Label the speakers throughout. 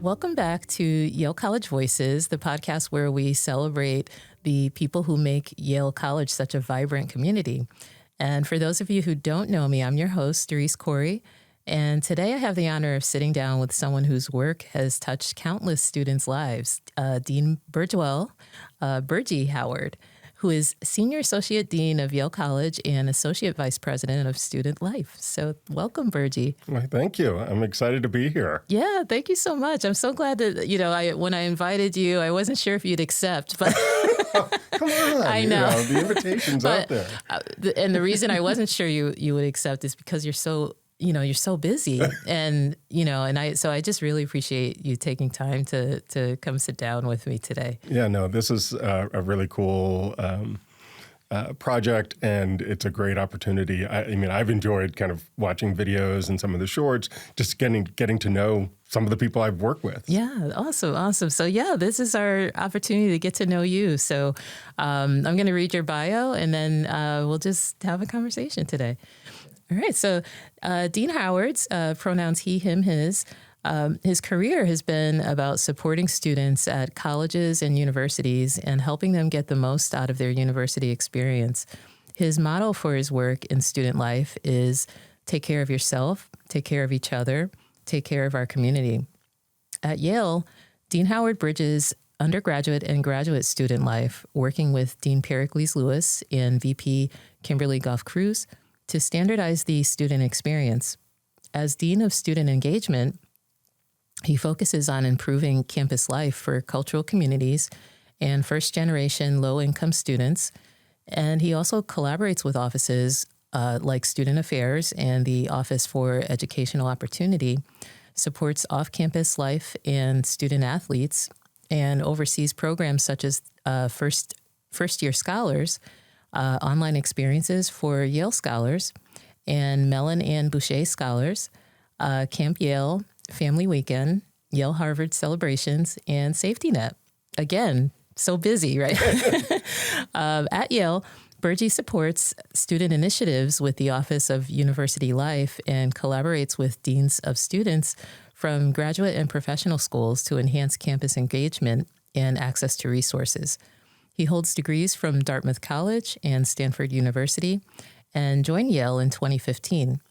Speaker 1: Welcome back to Yale College Voices, the podcast where we celebrate the people who make Yale College such a vibrant community. And for those of you who don't know me, I'm your host, Darice Corey. And today I have the honor of sitting down with someone whose work has touched countless students' lives, Dean Burgwell, Burgie Howard, who is Senior Associate Dean of Yale College and Associate Vice President of Student Life. So welcome, Burgie.
Speaker 2: Well, thank you. I'm excited to be here.
Speaker 1: Yeah, thank you so much. I'm so glad that, when I invited you, I wasn't sure if you'd accept, but
Speaker 2: come on.
Speaker 1: I know.
Speaker 2: The invitation's out there.
Speaker 1: And the reason I wasn't sure you would accept is because you're so busy and I just really appreciate you taking time to come sit down with me today.
Speaker 2: Yeah, no, this is a really cool project, and it's a great opportunity. I mean, I've enjoyed kind of watching videos and some of the shorts, just getting to know some of the people I've worked with.
Speaker 1: Yeah, awesome. So yeah, this is our opportunity to get to know you. So I'm going to read your bio, and then we'll just have a conversation today. All right. So Dean Howard's pronouns he, him, his career has been about supporting students at colleges and universities and helping them get the most out of their university experience. His motto for his work in student life is take care of yourself, take care of each other, take care of our community. At Yale, Dean Howard bridges undergraduate and graduate student life, working with Dean Pericles Lewis and VP Kimberly Goff-Cruz to standardize the student experience. As Dean of Student Engagement, he focuses on improving campus life for cultural communities and first-generation low-income students, and he also collaborates with offices like Student Affairs and the Office for Educational Opportunity, supports off-campus life and student athletes, and oversees programs such as first-year scholars, online experiences for Yale scholars, and Mellon and Boucher scholars, Camp Yale, Family Weekend, Yale Harvard celebrations, and Safety Net. Again, so busy, right? At Yale, Burgie supports student initiatives with the Office of University Life and collaborates with deans of students from graduate and professional schools to enhance campus engagement and access to resources. He holds degrees from Dartmouth College and Stanford University and joined Yale in 2015.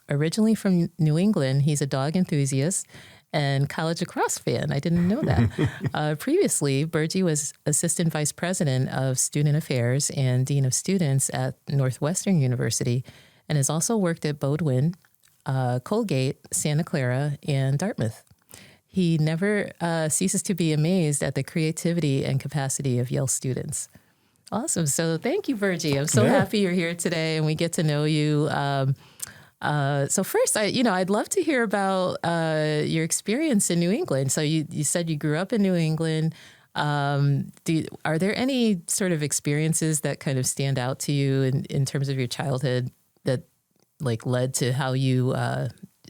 Speaker 1: Originally from New England, he's a dog enthusiast and college lacrosse fan. I didn't know that. Previously, Burgie was Assistant Vice President of Student Affairs and Dean of Students at Northwestern University and has also worked at Bowdoin, Colgate, Santa Clara, and Dartmouth. He never ceases to be amazed at the creativity and capacity of Yale students. Awesome. So thank you, Burgie. I'm so happy you're here today and we get to know you. So first, I'd love to hear about your experience in New England. So you said you grew up in New England. Are there any sort of experiences that kind of stand out to you in terms of your childhood that led to how you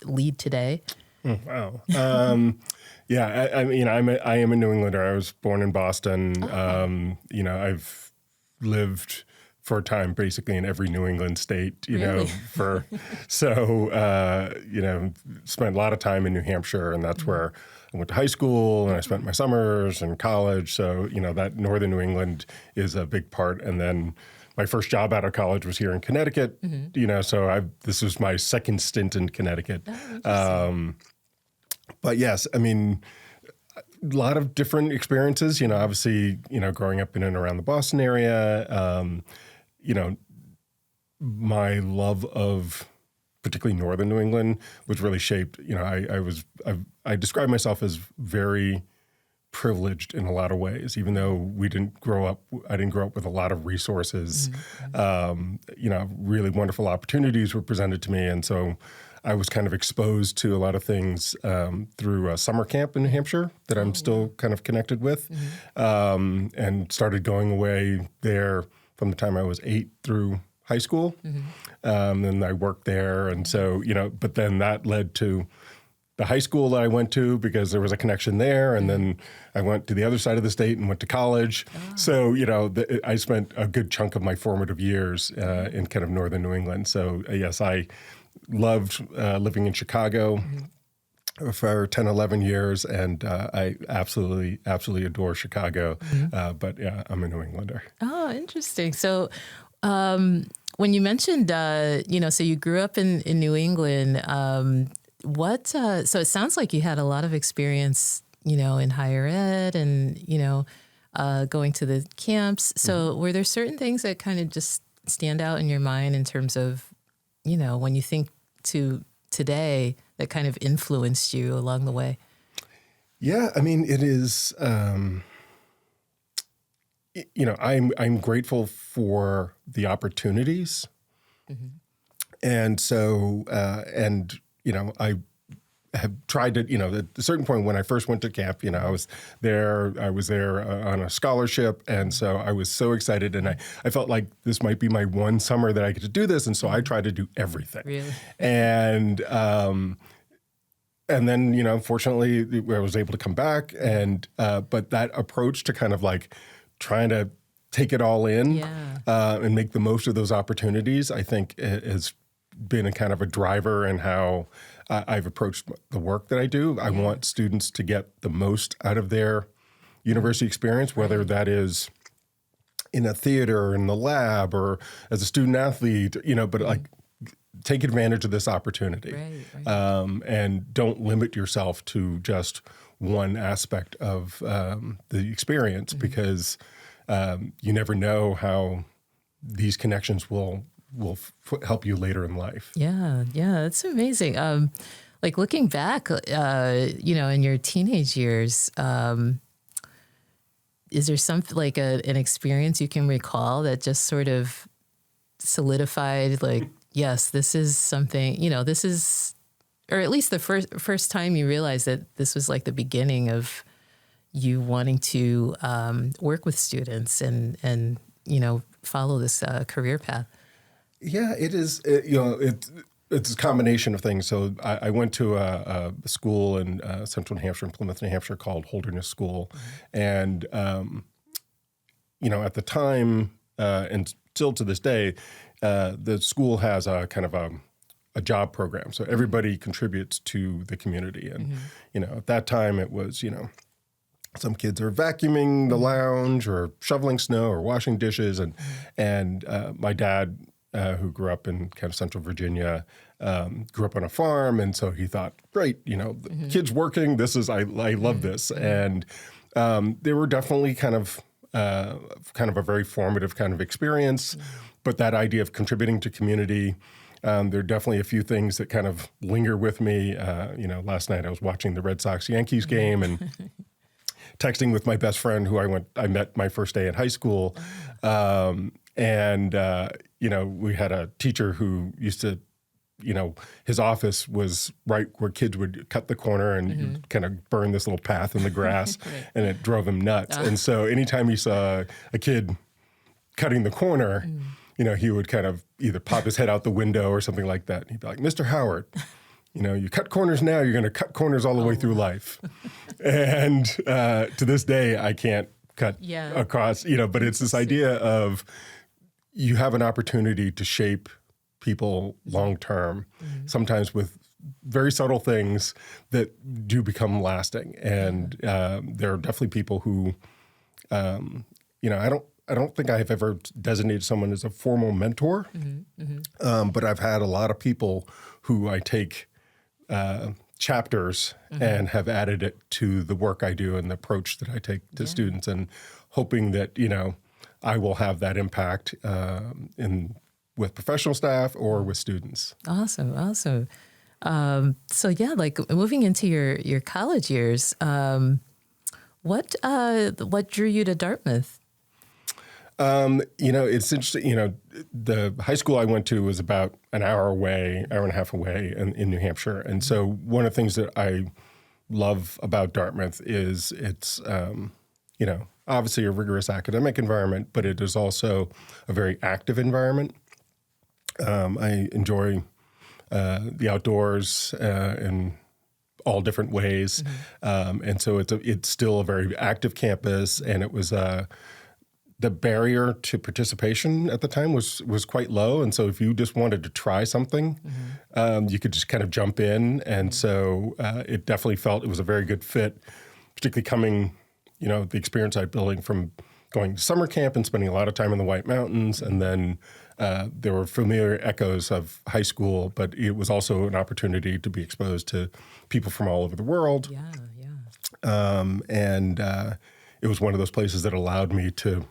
Speaker 1: lead today?
Speaker 2: Oh, wow. Yeah, I mean, I am a New Englander. I was born in Boston. I've lived for a time basically in every New England state, spent a lot of time in New Hampshire, and that's where I went to high school and I spent my summers and college. So, that northern New England is a big part. And then my first job out of college was here in Connecticut, so this was my second stint in Connecticut. But yes, I mean, a lot of different experiences, obviously, growing up in and around the Boston area, my love of particularly northern New England was really shaped. I describe myself as very privileged in a lot of ways, even though I didn't grow up with a lot of resources. Really wonderful opportunities were presented to me. And so I was kind of exposed to a lot of things through a summer camp in New Hampshire that I'm still kind of connected with, and started going away there from the time I was 8 through high school. And I worked there. And so, but then that led to the high school that I went to because there was a connection there. And then I went to the other side of the state and went to college. So, I spent a good chunk of my formative years in kind of northern New England. So, yes, I loved living in Chicago. for 10, 11 years, and I absolutely adore Chicago. But yeah, I'm a New Englander.
Speaker 1: Oh, interesting. So when you mentioned, so you grew up in New England, so it sounds like you had a lot of experience, in higher ed and, going to the camps. So were there certain things that kind of just stand out in your mind in terms of, when you think to today that kind of influenced you along the way?
Speaker 2: Yeah, I mean, it is, I'm grateful for the opportunities. And so, I have tried to, at a certain point when I first went to camp, I was there on a scholarship. And so I was so excited, and I felt like this might be my one summer that I get to do this. And so I tried to do everything.
Speaker 1: Really?
Speaker 2: And then, fortunately, I was able to come back. And but that approach to kind of like trying to take it all in and make the most of those opportunities, I think has been a kind of a driver in how I've approached the work that I do. I want students to get the most out of their university experience, whether that is in a theater or in the lab or as a student athlete, but like take advantage of this opportunity.
Speaker 1: Right.
Speaker 2: And don't limit yourself to just one aspect of the experience, because you never know how these connections will help you later in life.
Speaker 1: Yeah, that's amazing. Like looking back, in your teenage years, is there something like an experience you can recall that just sort of solidified, like, yes, this is something, this is, or at least the first time you realized that this was like the beginning of you wanting to work with students and follow this career path?
Speaker 2: Yeah, it is. It's a combination of things. So I went to a school in Central New Hampshire, in Plymouth, New Hampshire, called Holderness School, and at the time and still to this day, the school has a kind of a job program. So everybody contributes to the community, and at that time it was some kids are vacuuming the lounge or shoveling snow or washing dishes, and my dad, who grew up in kind of Central Virginia, grew up on a farm. And so he thought, great, the kids working, I love this. And they were definitely kind of a very formative kind of experience. But that idea of contributing to community, there are definitely a few things that kind of linger with me. Last night I was watching the Red Sox-Yankees game and texting with my best friend who I met my first day in high school. We had a teacher who used to, his office was right where kids would cut the corner and you'd kind of burn this little path in the grass, and it drove him nuts. And so anytime he saw a kid cutting the corner, he would kind of either pop his head out the window or something like that. And he'd be like, Mr. Howard, you cut corners now, you're going to cut corners all the way through life. And to this day, I can't cut across, but it's this idea of you have an opportunity to shape people long-term, sometimes with very subtle things that do become lasting. And there are definitely people who, I don't think I have ever designated someone as a formal mentor, but I've had a lot of people who I take chapters and have added it to the work I do and the approach that I take to students, and hoping that, I will have that impact with professional staff or with students.
Speaker 1: Awesome. So like moving into your college years, what drew you to Dartmouth?
Speaker 2: It's interesting. The high school I went to was about an hour and a half away in New Hampshire. And so one of the things that I love about Dartmouth is it's, obviously a rigorous academic environment, but it is also a very active environment. I enjoy the outdoors in all different ways. And so it's still a very active campus, and it was the barrier to participation at the time was quite low. And so if you just wanted to try something, you could just kind of jump in. And so it definitely felt it was a very good fit, particularly coming, the experience I'm building from going to summer camp and spending a lot of time in the White Mountains. And then there were familiar echoes of high school, but it was also an opportunity to be exposed to people from all over the world.
Speaker 1: Yeah.
Speaker 2: And it was one of those places that allowed me to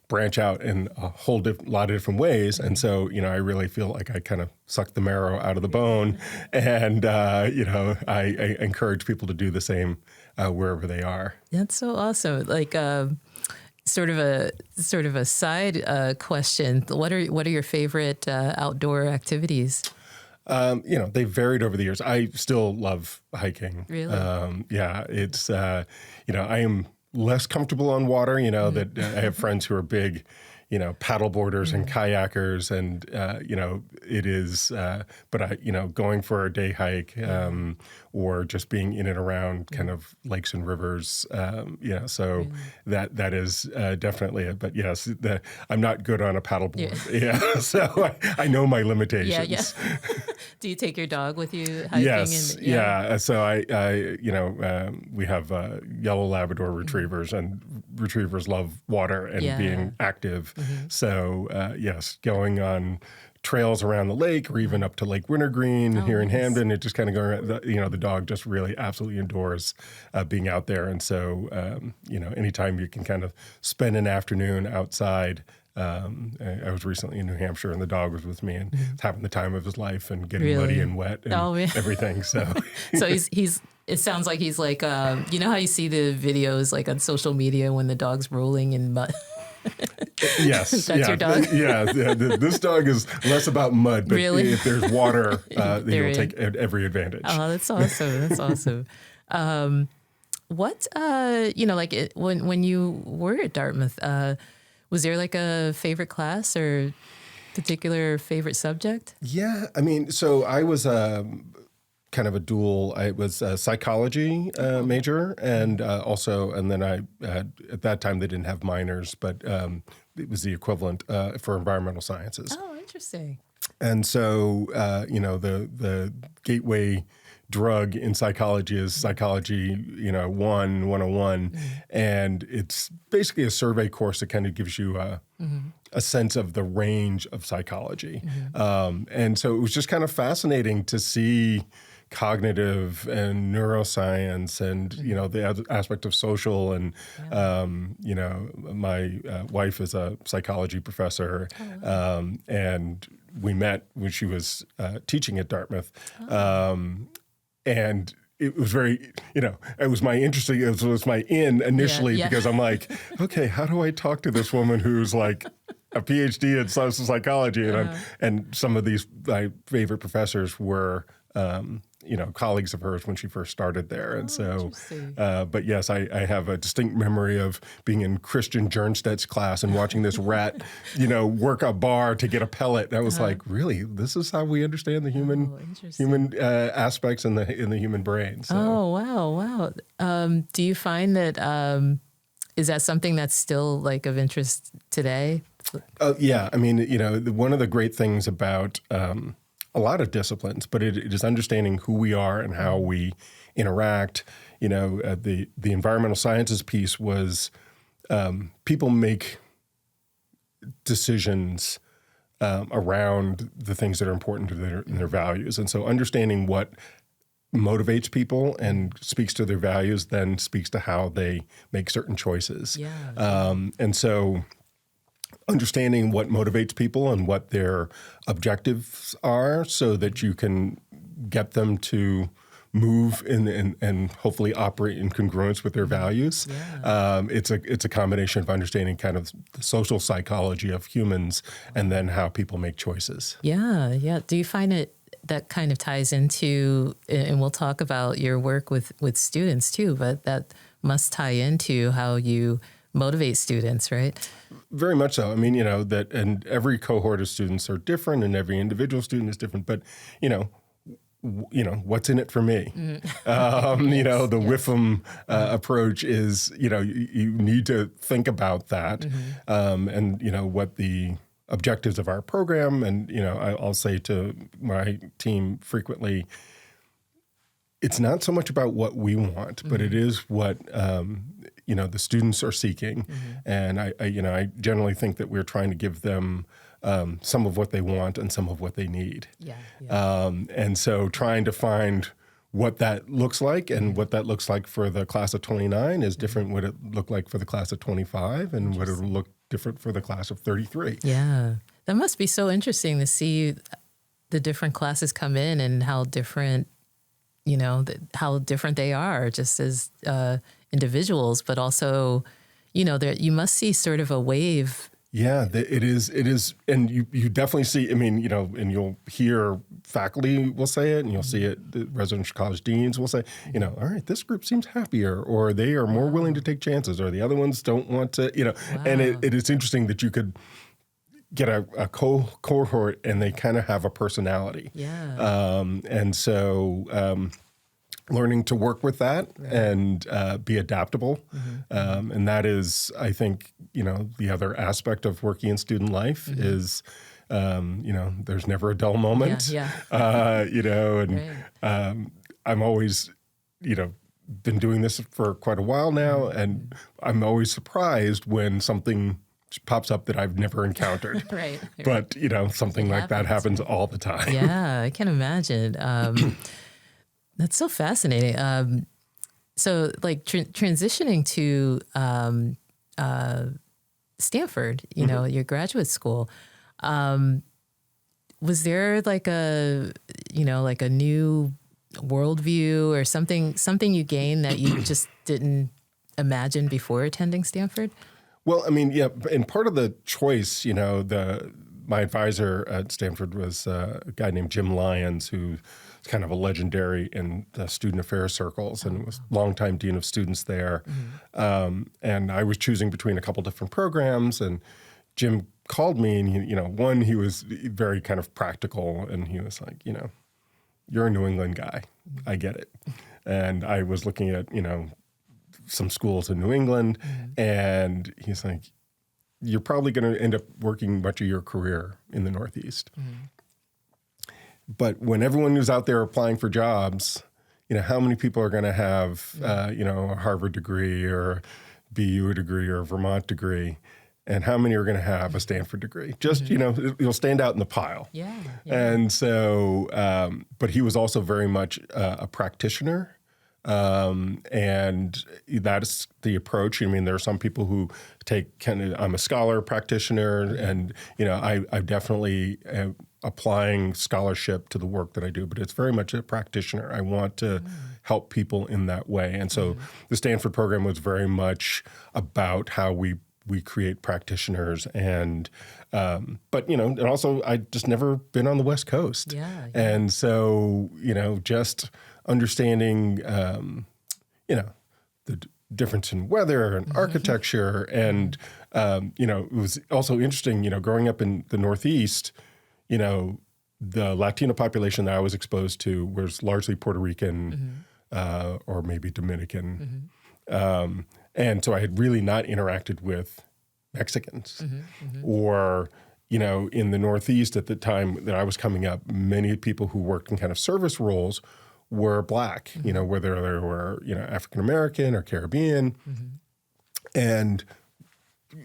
Speaker 2: branch out in a whole lot of different ways. And so, I really feel like I kind of sucked the marrow out of the bone. And, I encourage people to do the same wherever they are.
Speaker 1: That's so awesome. Like sort of a side question. What are your favorite outdoor activities?
Speaker 2: They've varied over the years. I still love hiking.
Speaker 1: Really?
Speaker 2: It's, I am less comfortable on water, that I have friends who are big, paddleboarders and kayakers, and, it is, but going for a day hike, or just being in and around kind of lakes and rivers, so that is definitely it. But yes, I'm not good on a paddleboard. Yeah. So I know my limitations.
Speaker 1: Yeah. Do you take your dog with you hiking?
Speaker 2: Yes. So we have yellow Labrador retrievers, and retrievers love water and being active. So yes, going on trails around the lake, or even up to Lake Wintergreen here in Hamden. It just kind of going around, the dog just really absolutely adores being out there. And so, anytime you can kind of spend an afternoon outside. I was recently in New Hampshire, and the dog was with me, and having the time of his life, and getting muddy and wet and everything. So,
Speaker 1: he's. It sounds like he's like, how you see the videos like on social media when the dog's rolling in mud.
Speaker 2: Yes.
Speaker 1: That's your dog?
Speaker 2: This dog is less about mud, but
Speaker 1: really?
Speaker 2: If there's water, he'll take every advantage.
Speaker 1: Oh, that's awesome. That's awesome. When you were at Dartmouth, was there like a favorite class or particular favorite subject?
Speaker 2: Yeah. So I was kind of a dual. I was a psychology major, and then I had, at that time they didn't have minors, but it was the equivalent for environmental sciences.
Speaker 1: Oh, interesting.
Speaker 2: And so the gateway drug in psychology is psychology 101, and it's basically a survey course that kind of gives you a sense of the range of psychology. And so it was just kind of fascinating to see cognitive and neuroscience and, the aspect of social. And, my wife is a psychology professor, and we met when she was teaching at Dartmouth. And it was very, it was my in initially because I'm like, okay, how do I talk to this woman who's like a PhD in social psychology? And some of these, my favorite professors were, colleagues of hers when she first started there. And so, but yes, I have a distinct memory of being in Christian Jernstedt's class and watching this rat, work a bar to get a pellet. That was like, really, this is how we understand the human aspects in the human brain. So.
Speaker 1: Oh, wow. Do you find that, is that something that's still like of interest today?
Speaker 2: Yeah. One of the great things about, a lot of disciplines, but it is understanding who we are and how we interact. The environmental sciences piece was people make decisions around the things that are important to their values. And so understanding what motivates people and speaks to their values then speaks to how they make certain choices. And so understanding what motivates people and what their objectives are so that you can get them to move and hopefully operate in congruence with their values. It's a combination of understanding kind of the social psychology of humans and then how people make choices.
Speaker 1: Yeah. Do you find that kind of ties into, and we'll talk about your work with students too, but that must tie into how you motivate students, right?
Speaker 2: Very much so. And every cohort of students are different and every individual student is different. But, what's in it for me? The Whiffam approach is, you need to think about that, and what the objectives of our program. And, I'll say to my team frequently, it's not so much about what we want, but it is what, the students are seeking. And I generally think that we're trying to give them some of what they want and some of what they need. And so trying to find what that looks like and what that looks like for the class of 29 is different what it looked like for the class of 25 and what it'll look different for the class of 33.
Speaker 1: Yeah. That must be so interesting to see the different classes come in and how different, how different they are just as individuals, but also, you must see sort of a wave.
Speaker 2: Yeah, it is. And you definitely see, and you'll hear faculty will say it, and you'll see it, the residential college deans will say, all right, this group seems happier, or they are more willing to take chances, or the other ones don't want to, and it is interesting that you could get a cohort and they kind of have a personality.
Speaker 1: Yeah.
Speaker 2: And so learning to work with that and be adaptable. And that is, I think, the other aspect of working in student life is, there's never a dull moment. I'm always, been doing this for quite a while now, and I'm always surprised when something pops up that I've never encountered.
Speaker 1: Right.
Speaker 2: But, something like that happens all the time.
Speaker 1: Yeah, I can imagine. That's so fascinating. So like transitioning to Stanford, your graduate school, was there like a new worldview or something you gained that you just didn't imagine before attending Stanford?
Speaker 2: Well, and part of the choice, my advisor at Stanford was a guy named Jim Lyons, who's kind of a legendary in the student affairs circles and was longtime dean of students there. And I was choosing between a couple different programs, and Jim called me, and he was very kind of practical, and he was like, you're a New England guy, I get it. And I was looking at, some schools in New England, and he's like, you're probably going to end up working much of your career in the Northeast. But when everyone who's out there applying for jobs, how many people are going to have, a Harvard degree or a BU degree or a Vermont degree? And how many are going to have a Stanford degree? Just, you'll stand out in the pile.
Speaker 1: Yeah.
Speaker 2: And so, but he was also very much a practitioner. And that's the approach. There are some people who I'm a scholar practitioner, and, I definitely am applying scholarship to the work that I do, but it's very much a practitioner. I want to help people in that way. And so the Stanford program was very much about how we create practitioners, and and also I just never been on the West Coast. And so just understanding the difference in weather and architecture, and it was also interesting, growing up in the Northeast, the Latino population that I was exposed to was largely Puerto Rican or maybe Dominican. And so I had really not interacted with Mexicans or, in the Northeast at the time that I was coming up, many people who worked in kind of service roles were Black, whether they were, African-American or Caribbean. And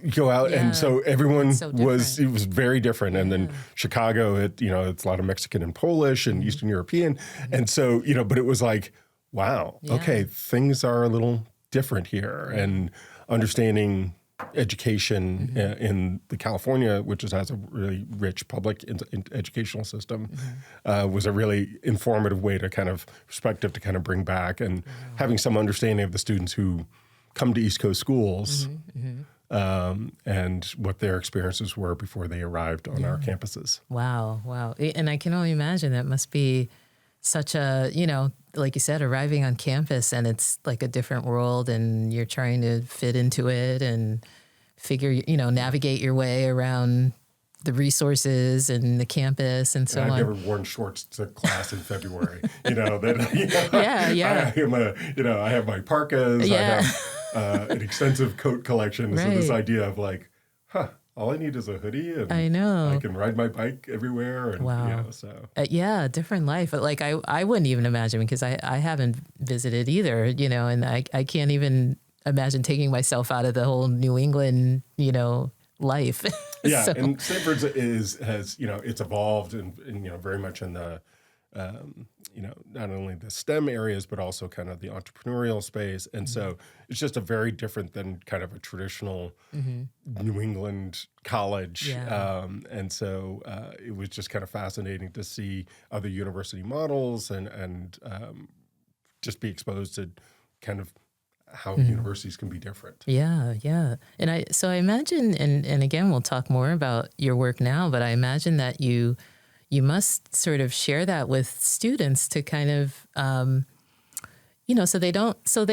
Speaker 2: you go out, and so everyone it was very different. And then Chicago, it's a lot of Mexican and Polish and Eastern European. And so, but it was like, wow, okay, things are a little different here. And understanding education in the California, which has a really rich public educational system, was a really informative way to kind of perspective to kind of bring back, and having some understanding of the students who come to East Coast schools and what their experiences were before they arrived on our campuses.
Speaker 1: Wow. And I can only imagine that must be such a, like you said, arriving on campus, and it's like a different world, and you're trying to fit into it and figure, navigate your way around the resources and the campus and so
Speaker 2: and
Speaker 1: on.
Speaker 2: I've never worn shorts to class in February. That I have my parkas.
Speaker 1: Yeah.
Speaker 2: I have an extensive coat collection. So this
Speaker 1: Right.
Speaker 2: idea of like, all I need is a hoodie, and
Speaker 1: I know.
Speaker 2: I can ride my bike everywhere. And,
Speaker 1: Wow.
Speaker 2: So
Speaker 1: Different life. But like I wouldn't even imagine, because I haven't visited either, and I can't even imagine taking myself out of the whole New England, life.
Speaker 2: yeah,
Speaker 1: So,
Speaker 2: and Stanford has it's evolved and very much in the not only the STEM areas, but also kind of the entrepreneurial space. And so it's just a very different than kind of a traditional New England college.
Speaker 1: Yeah.
Speaker 2: And so it was just kind of fascinating to see other university models and just be exposed to kind of how universities can be different.
Speaker 1: yeah. And I imagine, and again, we'll talk more about your work now, but I imagine that you must sort of share that with students to kind of, so they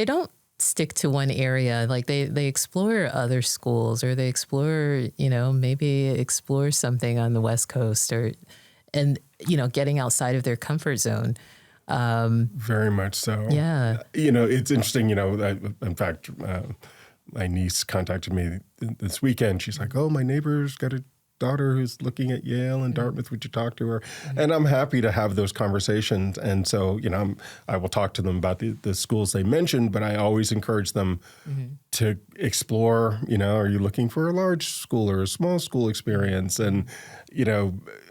Speaker 1: don't stick to one area. Like they explore other schools, or they explore, maybe explore something on the West Coast, and getting outside of their comfort zone.
Speaker 2: Very much so.
Speaker 1: Yeah.
Speaker 2: It's interesting, in fact, my niece contacted me this weekend. She's like, oh, my neighbor's got a daughter who's looking at Yale and Dartmouth. Would you talk to her? And I'm happy to have those conversations. And so, I will talk to them about the schools they mentioned, but I always encourage them to explore, are you looking for a large school or a small school experience? And,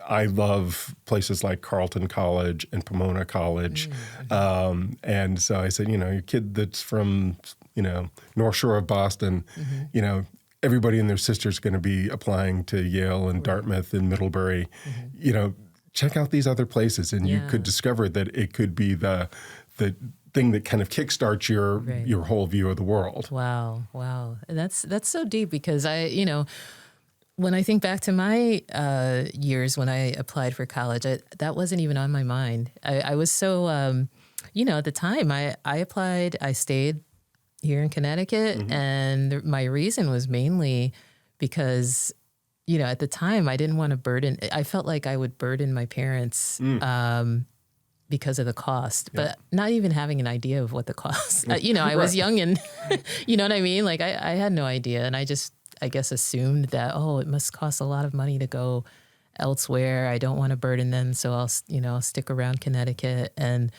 Speaker 2: I love places like Carleton College and Pomona College. And so I said, your kid that's from, North Shore of Boston, everybody and their sister's going to be applying to Yale and Dartmouth and Middlebury. Check out these other places, and you could discover that it could be the thing that kind of kickstarts your whole view of the world.
Speaker 1: Wow. And that's so deep, because when I think back to my years when I applied for college, that wasn't even on my mind. I was so, at the time I applied, I stayed here in Connecticut, and my reason was mainly because, at the time I didn't want to burden, I felt like I would burden my parents because of the cost, but not even having an idea of what the cost, I was young and, you know what I mean? Like I had no idea, and I guess assumed that, it must cost a lot of money to go elsewhere. I don't want to burden them, so I'll stick around Connecticut. And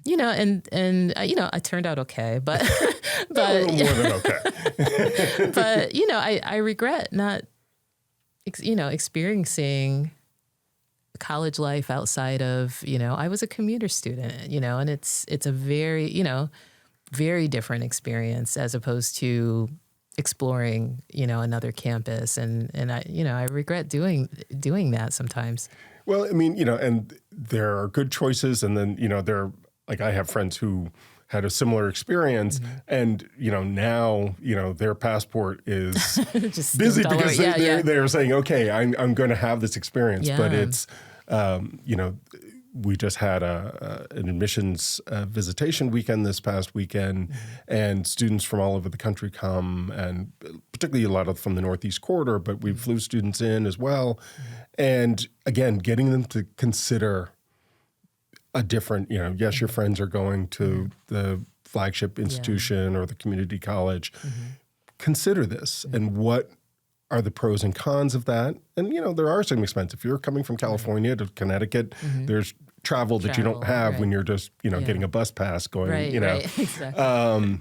Speaker 1: I turned out okay, but
Speaker 2: a little more than okay.
Speaker 1: But I regret not experiencing college life outside of, I was a commuter student, and it's a very, very different experience as opposed to exploring, another campus. And I regret doing that sometimes.
Speaker 2: Well, I mean, and there are good choices. And then, I have friends who had a similar experience, and, now, their passport is
Speaker 1: Just
Speaker 2: busy
Speaker 1: all
Speaker 2: because
Speaker 1: over.
Speaker 2: they're saying, okay, I'm going to have this experience, but it's, we just had an admissions visitation weekend this past weekend, and students from all over the country come, and particularly a lot from the Northeast Corridor, but we flew students in as well. And again, getting them to consider a different, yes, your friends are going to the flagship institution or the community college. Consider this, and what are the pros and cons of that? And, there are some expenses. If you're coming from California to Connecticut, there's travel that you don't have when you're just, getting a bus pass going,
Speaker 1: Right, exactly.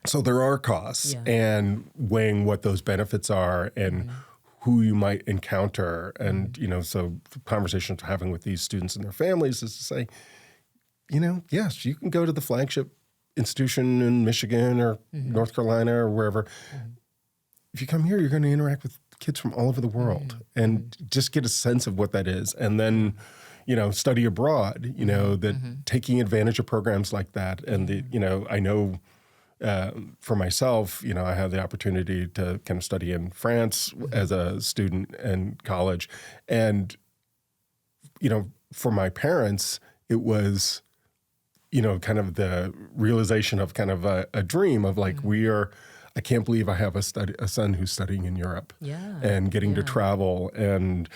Speaker 2: So there are costs, and weighing what those benefits are and who you might encounter. And, so the conversations we're having with these students and their families is to say, yes, you can go to the flagship institution in Michigan or North Carolina or wherever. If you come here, you're going to interact with kids from all over the world and just get a sense of what that is. And then, study abroad, that taking advantage of programs like that. And, I know for myself, I had the opportunity to kind of study in France as a student in college. And, for my parents, it was, kind of the realization of kind of a dream of like, I can't believe I have a son who's studying in Europe and getting to travel. And,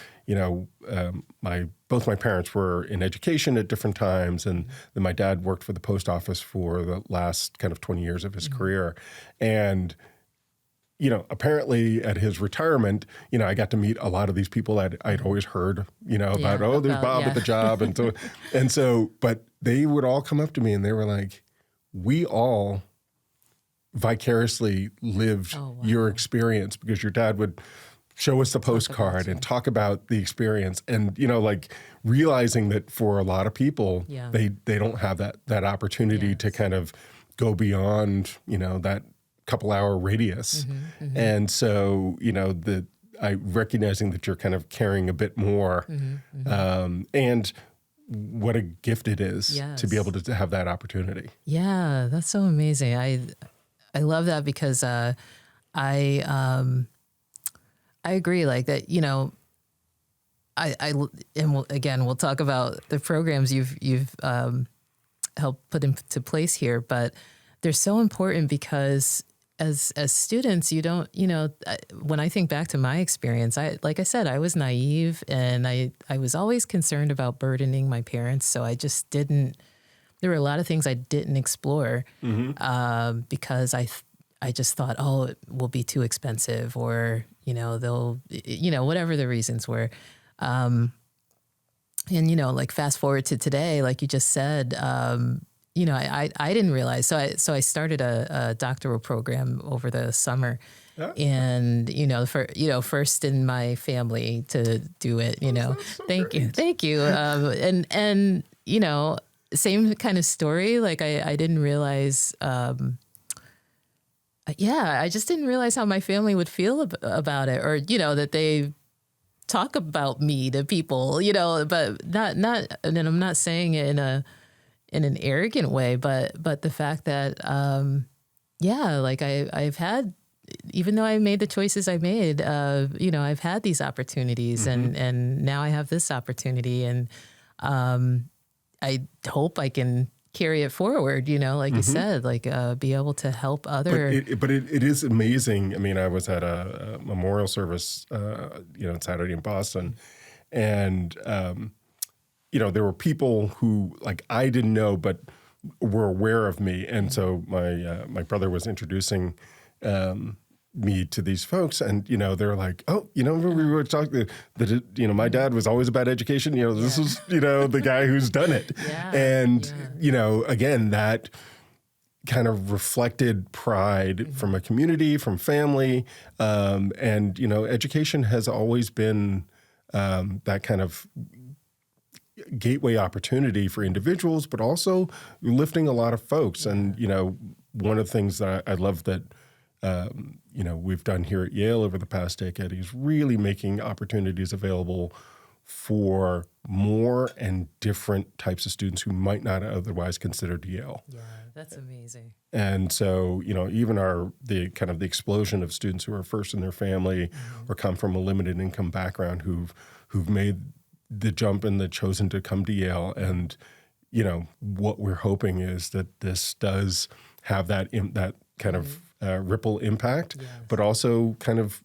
Speaker 2: both my parents were in education at different times. And then my dad worked for the post office for the last kind of 20 years of his career. And, apparently at his retirement, I got to meet a lot of these people that I'd always heard, about, there's Bob at the job. And so, but they would all come up to me and they were like, we all vicariously lived your experience, because your dad would show us the postcard and talk about the experience. And, realizing that for a lot of people, they don't have that opportunity to kind of go beyond, that couple hour radius. And so, recognizing that you're kind of caring a bit more, and what a gift it is to be able to have that opportunity.
Speaker 1: Yeah, that's so amazing. I love that, because I agree, like that, we'll talk about the programs you've helped put into place here, but they're so important because as students, you don't, when I think back to my experience, like I said, I was naive, and I was always concerned about burdening my parents. So I just didn't, there were a lot of things I didn't explore, because I just thought, it will be too expensive, or, they'll, whatever the reasons were. And, like fast forward to today, like you just said, I didn't realize. So I started a doctoral program over the summer, and first in my family to do it. Thank you. And same kind of story. Like I didn't realize. I just didn't realize how my family would feel about it, or that they talk about me to people. But not. And I'm not saying it in an arrogant way, but the fact that, like I've had, even though I made the choices I made, I've had these opportunities, and now I have this opportunity, and I hope I can carry it forward, like you said, like be able to help other.
Speaker 2: But it is amazing. I mean, I was at a memorial service, Saturday in Boston, and there were people who, like, I didn't know, but were aware of me. And so my brother was introducing me to these folks, and, they're like, we were talking that, my dad was always about education. This is, the guy who's done it. Again, that kind of reflected pride from a community, from family. And, education has always been that kind of gateway opportunity for individuals, but also lifting a lot of folks. And, one of the things that I love that, we've done here at Yale over the past decade is really making opportunities available for more and different types of students who might not otherwise considered Yale.
Speaker 1: Yeah, that's amazing.
Speaker 2: And so, even the explosion of students who are first in their family or come from a limited income background who've made the jump and chosen to come to Yale. And, what we're hoping is that this does have that kind of ripple impact, but also kind of,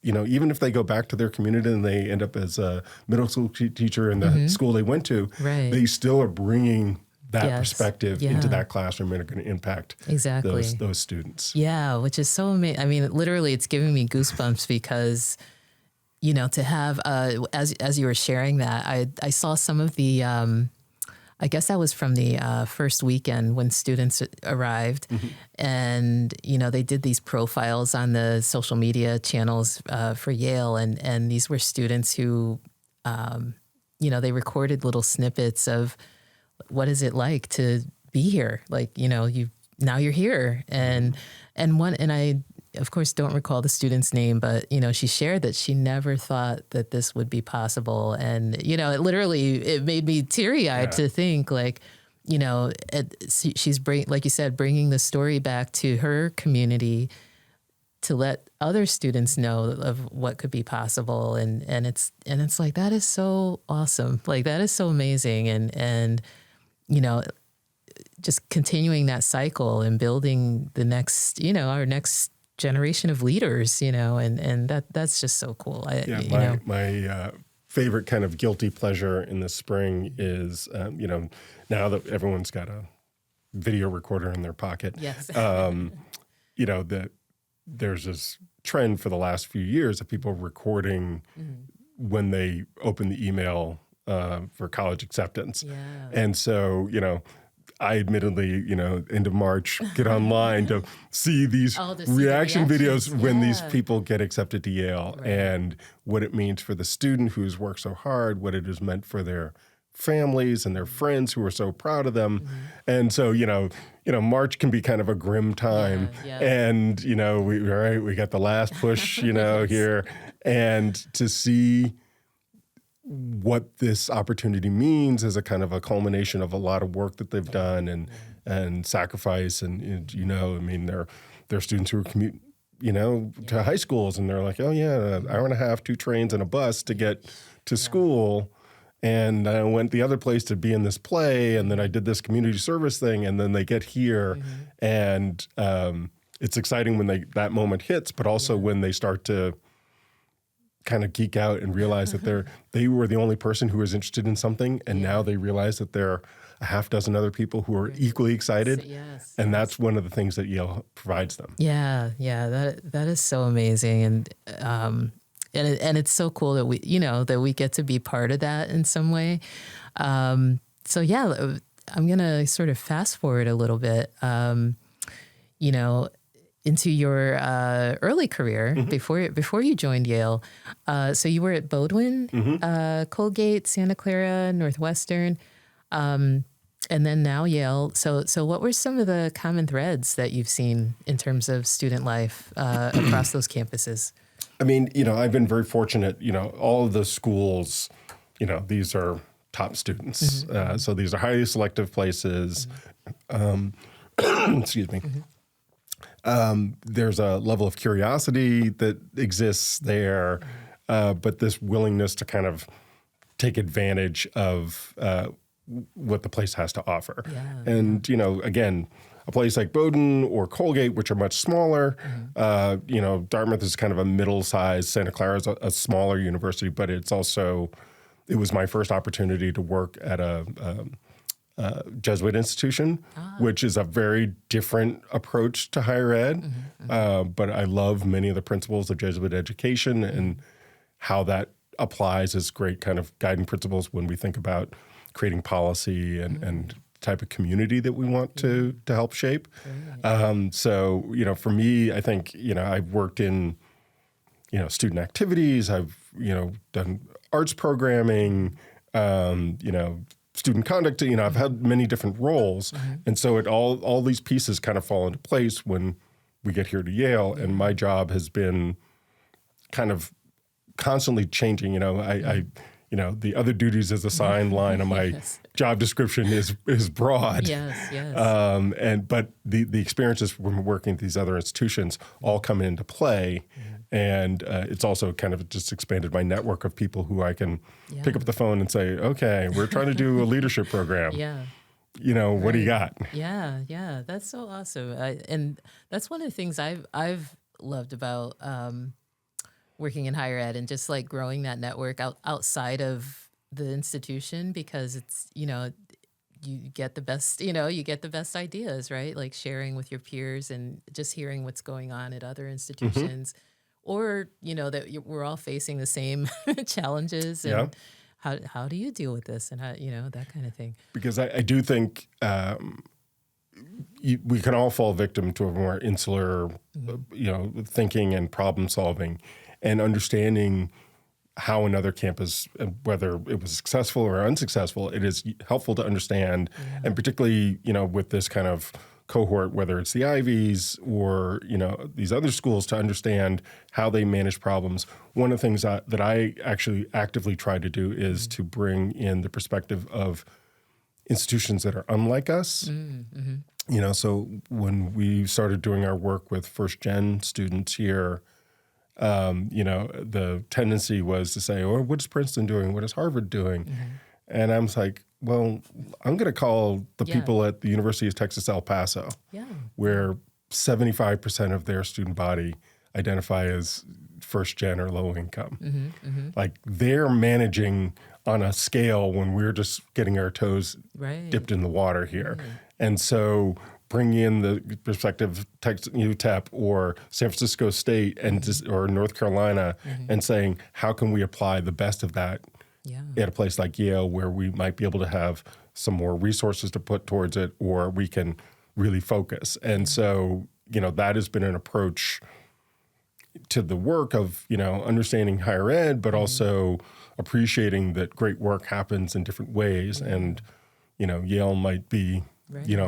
Speaker 2: even if they go back to their community and they end up as a middle school teacher in the school they went to, they still are bringing that perspective into that classroom and are going to impact those students. Yeah,
Speaker 1: which is so amazing. I mean, literally, it's giving me goosebumps because, to have, as you were sharing that, I saw some of the, I guess that was from the first weekend when students arrived, and they did these profiles on the social media channels for Yale, and these were students who, they recorded little snippets of what is it like to be here, like now you're here, and I of course don't recall the student's name, but she shared that she never thought that this would be possible, and it made me teary-eyed to think, like, she's like you said, bringing the story back to her community to let other students know of what could be possible, and it's like, that is so awesome, like that is so amazing, and just continuing that cycle and building the next, our next generation of leaders, and that's just so cool.
Speaker 2: My favorite kind of guilty pleasure in the spring is, now that everyone's got a video recorder in their pocket,
Speaker 1: yes.
Speaker 2: That there's this trend for the last few years of people recording when they open the email for college acceptance.
Speaker 1: Yeah.
Speaker 2: And so, I admittedly, end of March, get online to see these reaction videos when these people get accepted to Yale, and what it means for the student who's worked so hard, what it has meant for their families and their friends who are so proud of them. And so, March can be kind of a grim time. And, we got the last push, here. And to see what this opportunity means as a kind of a culmination of a lot of work that they've done and sacrifice. And, there are students who are commute, to high schools, and they're like, oh yeah, an hour and a half, 2 trains and a bus to get to school. And I went the other place to be in this play, and then I did this community service thing, and then they get here, and it's exciting when that moment hits, but also when they start to kind of geek out and realize that they were the only person who was interested in something, and now they realize that there are a half dozen other people who are equally excited, and that's one of the things that Yale provides them.
Speaker 1: Yeah, that is so amazing, and it's so cool that we get to be part of that in some way. I'm gonna sort of fast forward a little bit, into your early career before you joined Yale. So you were at Bowdoin, Colgate, Santa Clara, Northwestern, and then now Yale. So what were some of the common threads that you've seen in terms of student life across those campuses?
Speaker 2: I mean, I've been very fortunate, all of the schools, these are top students. So these are highly selective places. Excuse me. There's a level of curiosity that exists there, but this willingness to kind of take advantage of what the place has to offer. Yeah. And, again, a place like Bowdoin or Colgate, which are much smaller, Dartmouth is kind of a middle-sized, Santa Clara is a smaller university, but it was my first opportunity to work at a Jesuit institution, which is a very different approach to higher ed. But I love many of the principles of Jesuit education and how that applies as great kind of guiding principles when we think about creating policy and type of community that we want to help shape. So, for me, I think, I've worked in, student activities. I've, done arts programming, student conduct, I've had many different roles. And so all these pieces kind of fall into place when we get here to Yale. And my job has been kind of constantly changing. The other duties as assigned line on my job description is broad. But the experiences from working at these other institutions all come into play. And it's also kind of just expanded my network of people who I can pick up the phone and say, okay, we're trying to do a leadership program. What do you got?
Speaker 1: Yeah. That's so awesome. And that's one of the things I've loved about working in higher ed and just like growing that network outside of the institution, because it's, you get the best ideas, right? Like sharing with your peers and just hearing what's going on at other institutions. Or, that we're all facing the same challenges, and how do you deal with this, and how, that kind of thing.
Speaker 2: Because I do think we can all fall victim to a more insular, thinking and problem solving, and understanding how another campus, whether it was successful or unsuccessful, it is helpful to understand, and particularly, with this kind of cohort, whether it's the Ivies or, these other schools, to understand how they manage problems. One of the things that I actually actively try to do is to bring in the perspective of institutions that are unlike us. So when we started doing our work with first-gen students here, the tendency was to say, oh, what is Princeton doing? What is Harvard doing? And I'm like, well, I'm going to call the people at the University of Texas, El Paso, where 75% of their student body identify as first gen or low income. Like they're managing on a scale when we're just getting our toes dipped in the water here. And so bring in the perspective Texas UTEP or San Francisco State and or North Carolina and saying, how can we apply the best of that at a place like Yale where we might be able to have some more resources to put towards it, or we can really focus. And so, that has been an approach to the work of, understanding higher ed, but also appreciating that great work happens in different ways. And, Yale might be,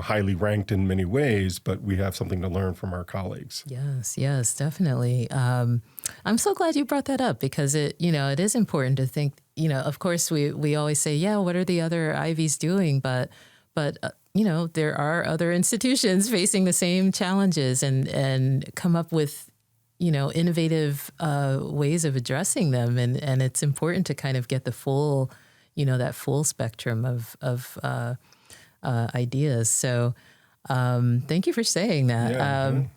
Speaker 2: highly ranked in many ways, but we have something to learn from our colleagues.
Speaker 1: Yes, definitely. I'm so glad you brought that up because it is important to think, of course we always say, what are the other Ivies doing? But there are other institutions facing the same challenges and come up with, innovative ways of addressing them. And it's important to kind of get the full, that full spectrum of ideas. So thank you for saying that.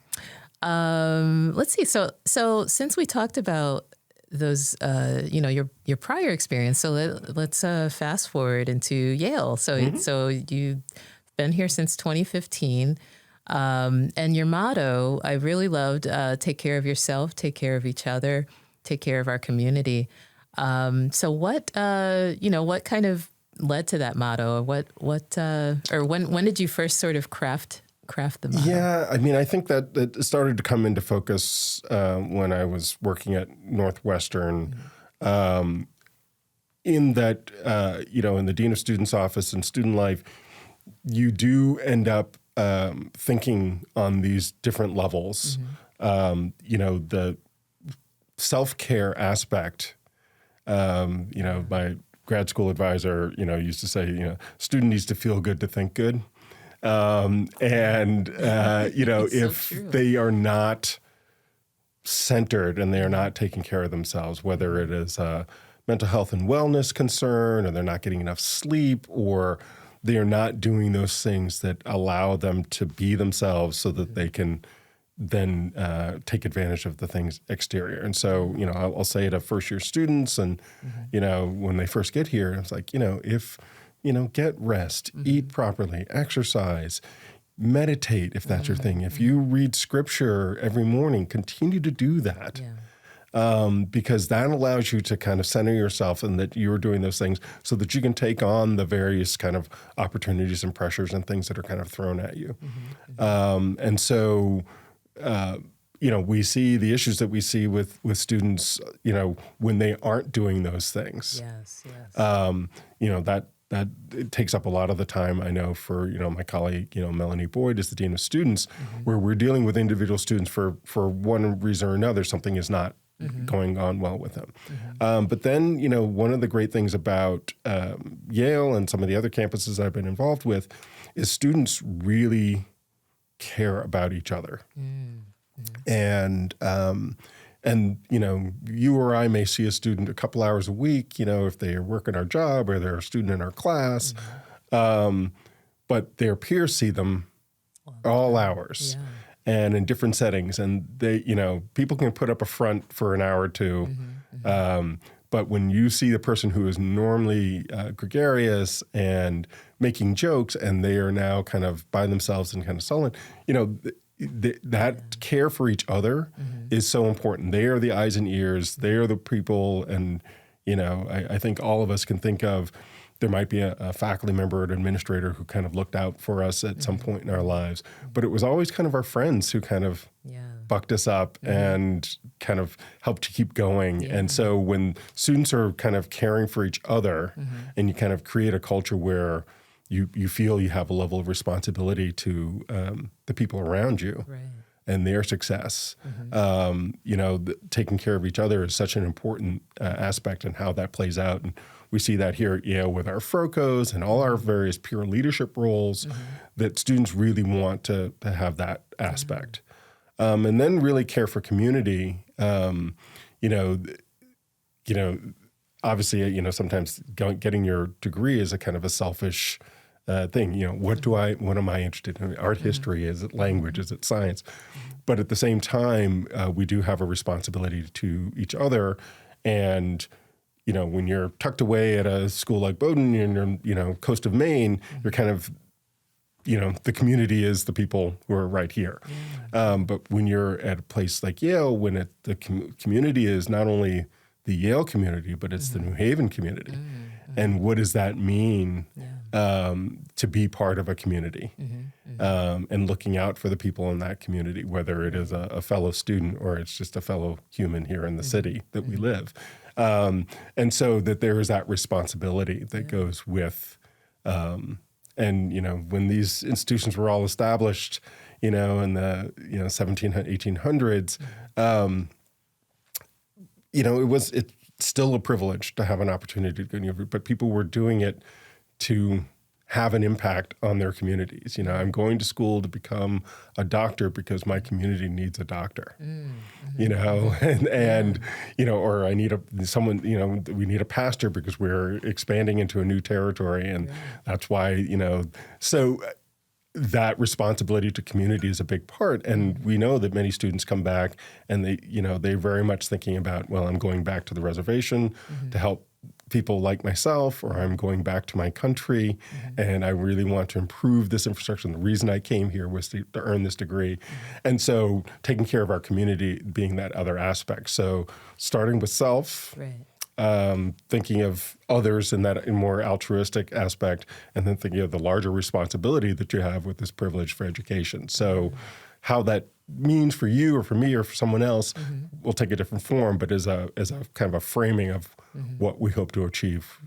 Speaker 1: Let's see. So since we talked about those, your prior experience, so let's fast forward into Yale. So you've been here since 2015. And your motto, I really loved, take care of yourself, take care of each other, take care of our community. So what kind of led to that motto? Or when did you first sort of craft the motto?
Speaker 2: Yeah, I mean, I think that it started to come into focus when I was working at Northwestern. In that, in the Dean of Students office and student life, you do end up thinking on these different levels. The self-care aspect, my grad school advisor, used to say, student needs to feel good to think good. If they are not centered and they are not taking care of themselves, whether it is a mental health and wellness concern, or they're not getting enough sleep, or they are not doing those things that allow them to be themselves so that they can then take advantage of the things exterior. And so, I'll say to first year students and, when they first get here, it's like, if, get rest, eat properly, exercise, meditate if that's your thing. If you read scripture every morning, continue to do that. Because that allows you to kind of center yourself and that you're doing those things so that you can take on the various kind of opportunities and pressures and things that are kind of thrown at you. And so, we see the issues that we see with students, when they aren't doing those things. That it takes up a lot of the time, I know, for, my colleague, Melanie Boyd is the Dean of Students, where we're dealing with individual students for one reason or another, something is not going on well with them. But then, one of the great things about Yale and some of the other campuses I've been involved with is students really care about each other. And you or I may see a student a couple hours a week, if they are working our job or they're a student in our class, but their peers see them all hours and in different settings. And they, people can put up a front for an hour or two. But when you see the person who is normally gregarious and making jokes and they are now kind of by themselves and kind of sullen, that care for each other is so important. They are the eyes and ears. They are the people. And, I think all of us can think of, there might be a faculty member or an administrator who kind of looked out for us at some point in our lives. But it was always kind of our friends who kind of bucked us up and kind of helped to keep going. And so when students are kind of caring for each other and you kind of create a culture where you feel you have a level of responsibility to the people around you and their success. Taking care of each other is such an important aspect in how that plays out. And we see that here at Yale with our FROCOs and all our various peer leadership roles that students really want to have that aspect. And then really care for community. Obviously, sometimes getting your degree is a kind of a selfish thing. What am I interested in? Art history? Is it language? Is it science? But at the same time, we do have a responsibility to each other. And, when you're tucked away at a school like Bowdoin and you're, coast of Maine, you're kind of, the community is the people who are right here. But when you're at a place like Yale, when the community is not only the Yale community, but it's the New Haven community. And what does that mean to be part of a community and looking out for the people in that community, whether it is a fellow student or it's just a fellow human here in the city that we live. And so that there is that responsibility that goes with, and, when these institutions were all established, in the 1800s, it's still a privilege to have an opportunity to go to university, but people were doing it to have an impact on their communities. I'm going to school to become a doctor because my community needs a doctor, and or I need we need a pastor because we're expanding into a new territory. And that's why, so that responsibility to community is a big part. And we know that many students come back and they're very much thinking about, well, I'm going back to the reservation to help people like myself, or I'm going back to my country and I really want to improve this infrastructure. And the reason I came here was to earn this degree. And so taking care of our community being that other aspect. So starting with self, thinking of others in that more altruistic aspect, and then thinking of the larger responsibility that you have with this privilege for education. So how that means for you or for me or for someone else will take a different form, but as a kind of a framing of what we hope to achieve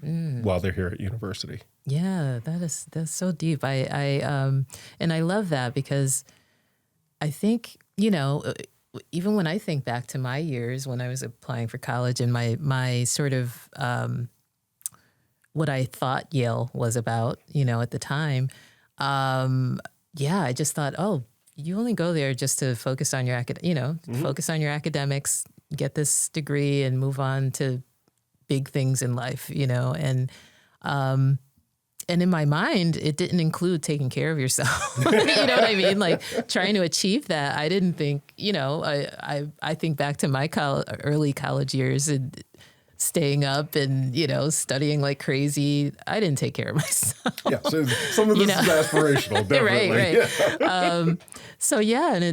Speaker 2: while they're here at university.
Speaker 1: Yeah, that's so deep. I and I love that because I think, even when I think back to my years when I was applying for college and my sort of what I thought Yale was about, at the time, I just thought, oh, you only go there just to focus on your focus on your academics, get this degree, and move on to big things in life, and in my mind, it didn't include taking care of yourself. You know what I mean? Like trying to achieve that. I didn't think, I think back to my early college years and staying up and, studying like crazy. I didn't take care of myself.
Speaker 2: Yeah, so some of this is aspirational, definitely.
Speaker 1: Right.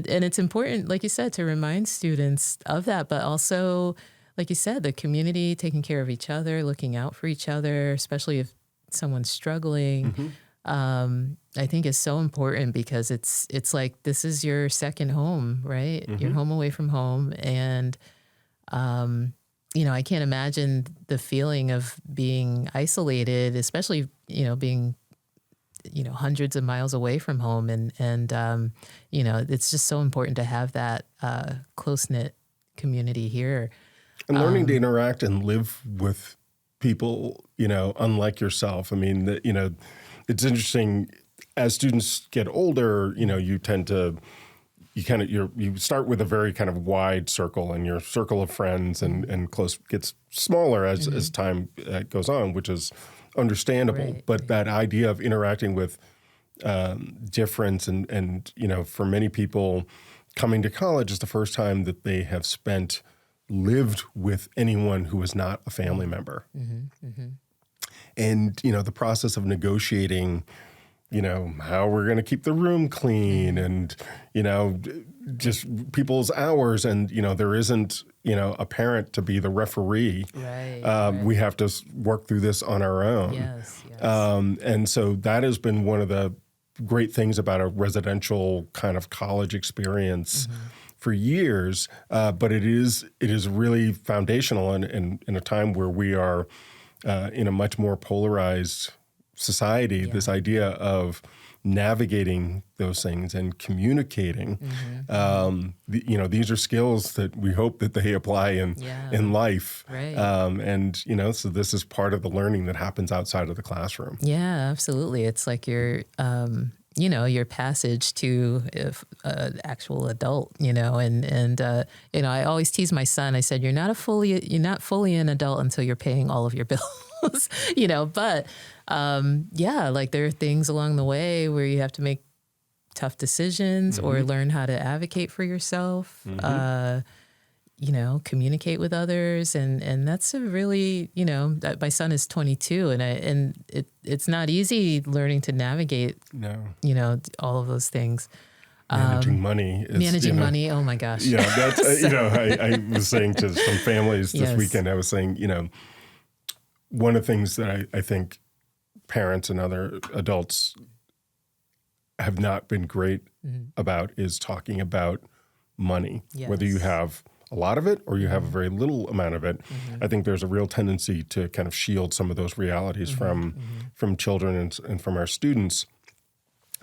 Speaker 1: And it's important, like you said, to remind students of that, but also, like you said, the community, taking care of each other, looking out for each other, especially if someone's struggling, I think is so important because it's like this is your second home, right? You're home away from home. And, I can't imagine the feeling of being isolated, especially, being, hundreds of miles away from home. And it's just so important to have that close-knit community here.
Speaker 2: And learning to interact and live with people, unlike yourself. I mean, it's interesting as students get older, you tend to, you start with a very kind of wide circle, and your circle of friends and close gets smaller as time goes on, which is understandable.
Speaker 1: Right.
Speaker 2: But that idea of interacting with difference and, for many people coming to college is the first time that they have lived with anyone who is not a family member. And, the process of negotiating, how we're going to keep the room clean and, just people's hours. And, there isn't, a parent to be the referee.
Speaker 1: Right.
Speaker 2: We have to work through this on our own.
Speaker 1: Yes.
Speaker 2: And so that has been one of the great things about a residential kind of college experience for years, but it is really foundational in a time where we are in a much more polarized society. Yeah. This idea of navigating those things and communicating, these are skills that we hope that they apply in life.
Speaker 1: Right.
Speaker 2: And, so this is part of the learning that happens outside of the classroom.
Speaker 1: Yeah, absolutely. It's like you're your passage to actual adult, and I always tease my son. I said, you're not fully an adult until you're paying all of your bills, but like there are things along the way where you have to make tough decisions or learn how to advocate for yourself, communicate with others. And that's a really, my son is 22 and it's not easy learning to navigate, all of those things.
Speaker 2: Managing money.
Speaker 1: Money. Oh my gosh.
Speaker 2: Yeah. That's, I was saying to some families this weekend, I was saying, one of the things that I think parents and other adults have not been great about is talking about money, whether you have a lot of it or you have a very little amount of it. I think there's a real tendency to kind of shield some of those realities from children and from our students.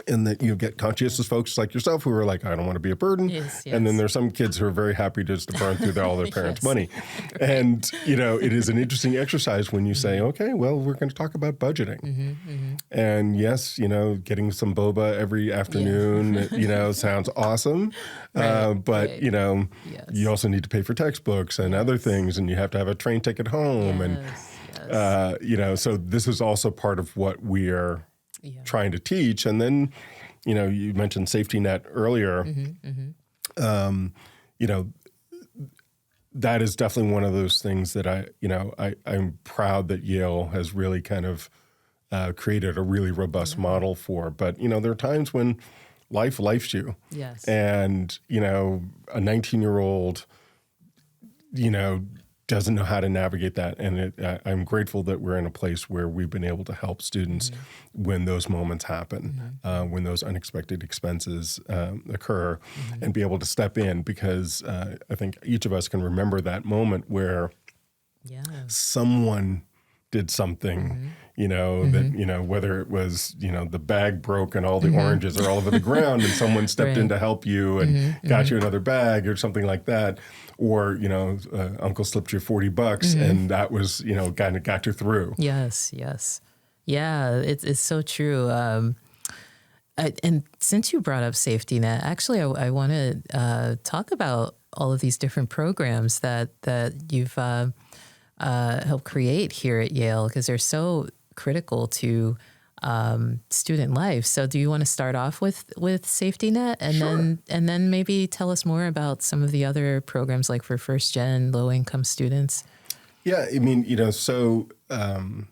Speaker 2: And that you get conscientious folks like yourself who are like, I don't want to be a burden. Yes. And then there's some kids who are very happy just to burn through all their parents' money. And, it is an interesting exercise when you say, okay, well, we're going to talk about budgeting. And yes, getting some boba every afternoon, sounds awesome. But, you also need to pay for textbooks and other things, and you have to have a train ticket home. And, so this is also part of what we are trying to teach. And then, you mentioned safety net earlier. That is definitely one of those things that I'm proud that Yale has really kind of created a really robust model for. But, there are times when life lifes you. Yes. And, a 19-year-old, doesn't know how to navigate that. And I'm grateful that we're in a place where we've been able to help students when those moments happen, when those unexpected expenses occur, and be able to step in, because I think each of us can remember that moment where someone did something, that, whether it was, the bag broke and all the oranges are all over the ground and someone stepped in to help you and got you another bag or something like that. Or, uncle slipped you $40 and that was, kind of got you through.
Speaker 1: Yes. Yeah, it's so true. And since you brought up safety net, actually, I want to talk about all of these different programs that you've helped create here at Yale, because they're so critical to student life. So do you want to start off with Safety Net and then maybe tell us more about some of the other programs like for first gen low income students?
Speaker 2: Yeah, I mean, I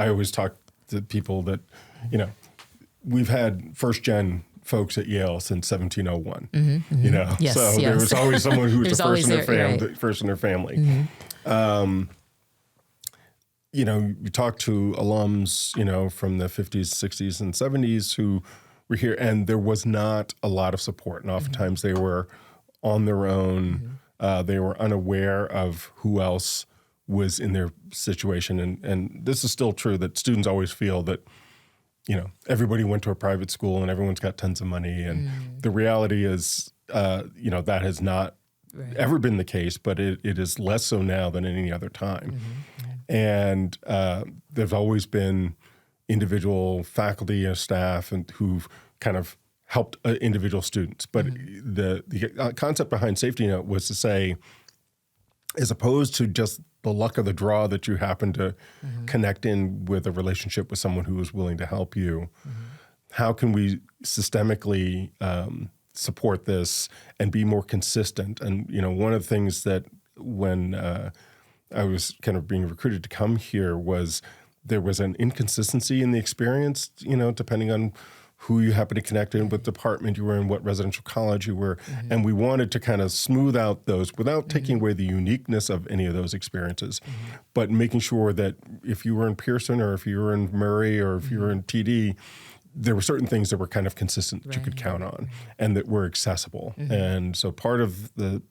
Speaker 2: always talk to people that, we've had first gen folks at Yale since 1701, there was always someone who was the first in their family. You talk to alums, from the 50s, 60s, and 70s who were here, and there was not a lot of support. And oftentimes they were on their own. They were unaware of who else was in their situation. And this is still true, that students always feel that, everybody went to a private school and everyone's got tons of money. And the reality is, that has not ever been the case, but it is less so now than any other time. And there's always been individual faculty and staff and who've kind of helped individual students. But the concept behind Safety Net was to say, as opposed to just the luck of the draw that you happen to connect in with a relationship with someone who is willing to help you, how can we systemically support this and be more consistent? And, one of the things that when I was kind of being recruited to come here was there was an inconsistency in the experience, depending on who you happen to connect in, what department you were in, what residential college you were. And we wanted to kind of smooth out those without taking away the uniqueness of any of those experiences, but making sure that if you were in Pearson or if you were in Murray or if you were in TD, there were certain things that were kind of consistent that you could count on and that were accessible. And so part of the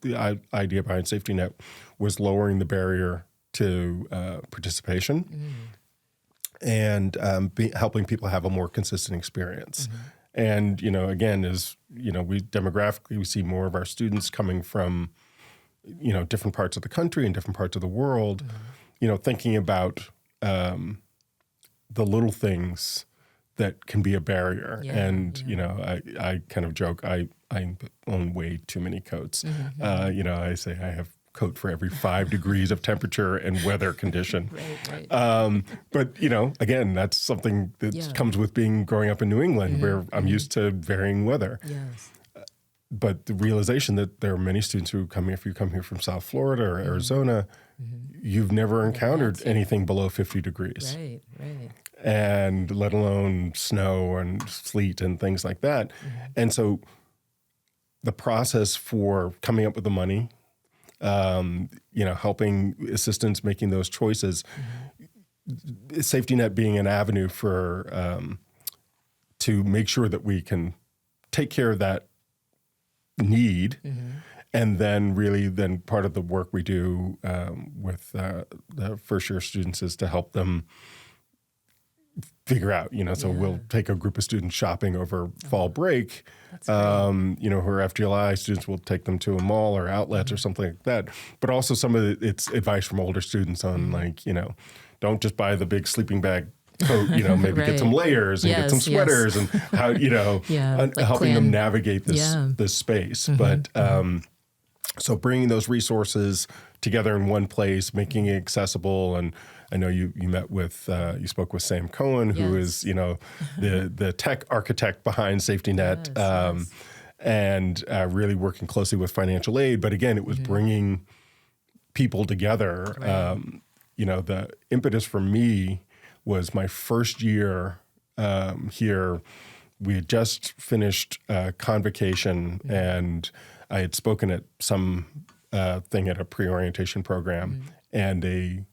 Speaker 2: idea behind Safety Net was lowering the barrier to participation and helping people have a more consistent experience. And, again, we demographically, we see more of our students coming from, different parts of the country and different parts of the world, thinking about the little things that can be a barrier.
Speaker 1: Yeah,
Speaker 2: And,
Speaker 1: yeah.
Speaker 2: you know, I kind of joke, I own way too many coats. You know, I say I have coat for every 5 degrees of temperature and weather condition.
Speaker 1: Right.
Speaker 2: But, you know, again, that's something that
Speaker 1: Yeah.
Speaker 2: comes with growing up in New England, where I'm used to varying weather.
Speaker 1: Yes.
Speaker 2: But the realization that there are many students who come here, if you come here from South Florida or Arizona, you've never encountered anything below 50 degrees.
Speaker 1: Right.
Speaker 2: And let alone snow and sleet and things like that. And so the process for coming up with the money, you know, helping assistants making those choices, safety net being an avenue for to make sure that we can take care of that need. And then really then part of the work we do with the first year students is to help them figure out, you know, so we'll take a group of students shopping over fall break, you know, who are FGLI students, will take them to a mall or outlets or something like that. But also some of it's advice from older students on like, you know, don't just buy the big sleeping bag coat, you know, maybe get some layers and get some sweaters and how, you know,
Speaker 1: like
Speaker 2: helping them navigate this space. But so bringing those resources together in one place, making it accessible. And I know you met with, you spoke with Sam Cohen, who is, you know, the tech architect behind Safety Net, and really working closely with financial aid. But again, it was bringing people together. You know, the impetus for me was my first year here. We had just finished convocation, and I had spoken at some thing at a pre-orientation program, and a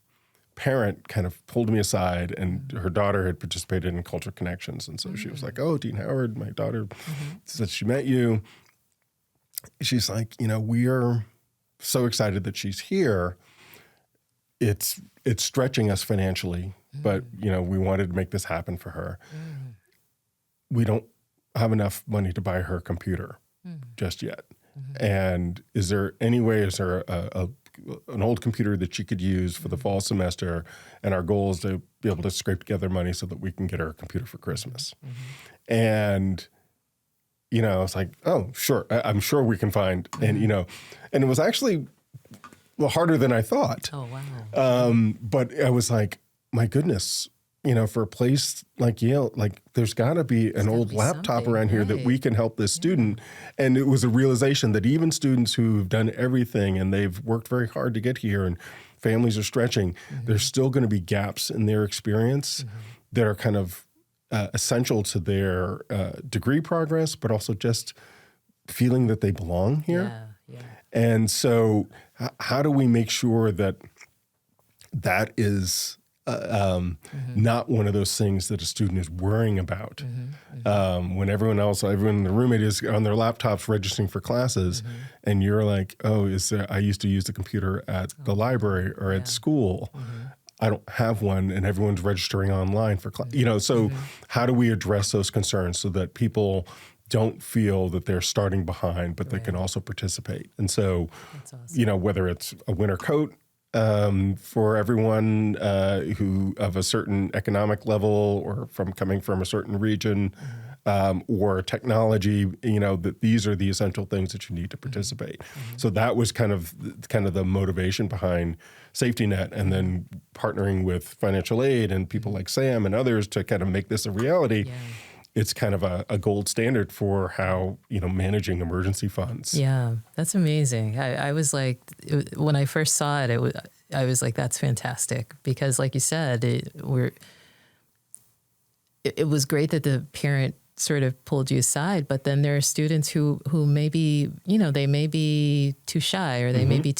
Speaker 2: parent kind of pulled me aside, and her daughter had participated in Culture Connections. And so she was like, oh, Dean Howard, my daughter said she met you. She's like, you know, we are so excited that she's here. It's stretching us financially, but, you know, we wanted to make this happen for her. We don't have enough money to buy her a computer just yet. And is there an old computer that she could use for the fall semester? And our goal is to be able to scrape together money so that we can get her a computer for Christmas. And, you know, it's like, oh, sure, I'm sure we can find, and, you know, and it was actually harder than I thought.
Speaker 1: Oh, wow.
Speaker 2: But I was like, my goodness, you know, for a place like Yale, like there's got to be an old laptop around here that we can help this student. And it was a realization that even students who've done everything and they've worked very hard to get here and families are stretching, there's still going to be gaps in their experience that are kind of essential to their degree progress, but also just feeling that they belong here. And so how do we make sure that that is not one of those things that a student is worrying about when everyone in the roommate is on their laptops registering for classes, and you're like, oh, I used to use the computer at the library or at school. I don't have one, and everyone's registering online for class. You know, so how do we address those concerns so that people don't feel that they're starting behind, but they can also participate? And so, you know, whether it's a winter coat for everyone who of a certain economic level or coming from a certain region, or technology, you know, that these are the essential things that you need to participate. So that was kind of the motivation behind Safety Net, and then partnering with financial aid and people like Sam and others to kind of make this a reality. It's kind of a gold standard for how, you know, managing emergency funds. Yeah,
Speaker 1: that's amazing. I was like, when I first saw it, I was like, that's fantastic. Because like you said, it was great that the parent sort of pulled you aside, but then there are students who maybe, you know, they may be too shy, or they may be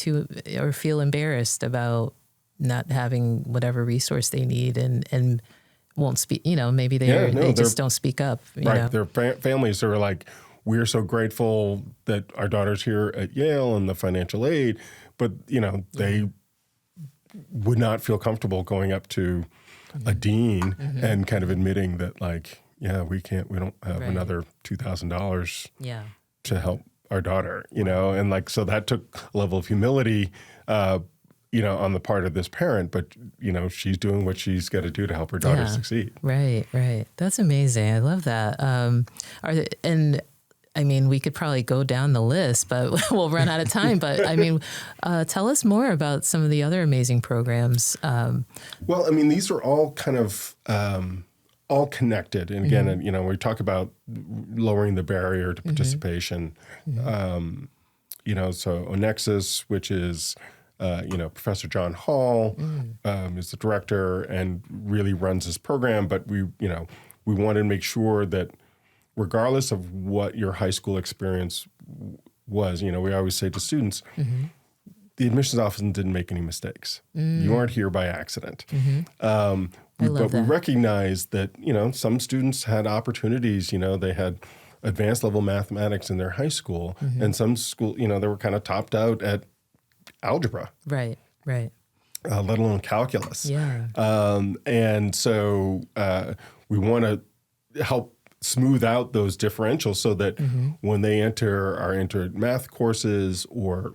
Speaker 1: or feel embarrassed about not having whatever resource they need, and won't speak, you know, maybe they just don't speak up. You know?
Speaker 2: Their families are like, we're so grateful that our daughter's here at Yale and the financial aid, but, you know, they would not feel comfortable going up to a dean and kind of admitting that, like, we don't have another $2,000 to help our daughter, you know? And like, so that took a level of humility, on the part of this parent, but, she's doing what she's got to do to help her daughter succeed.
Speaker 1: Right, right. That's amazing. I love that. We could probably go down the list, but we'll run out of time. But tell us more about some of the other amazing programs.
Speaker 2: These are all kind of all connected. And again, we talk about lowering the barrier to participation. So Onexus, which is Professor John Hall is the director and really runs this program. But we wanted to make sure that regardless of what your high school experience was, we always say to students, the admissions office didn't make any mistakes. You aren't here by accident. We recognize that, some students had opportunities, they had advanced level mathematics in their high school, and some school, they were kind of topped out at algebra.
Speaker 1: Right.
Speaker 2: Let alone calculus.
Speaker 1: Yeah.
Speaker 2: And so we want to help smooth out those differentials so that when they enter math courses or,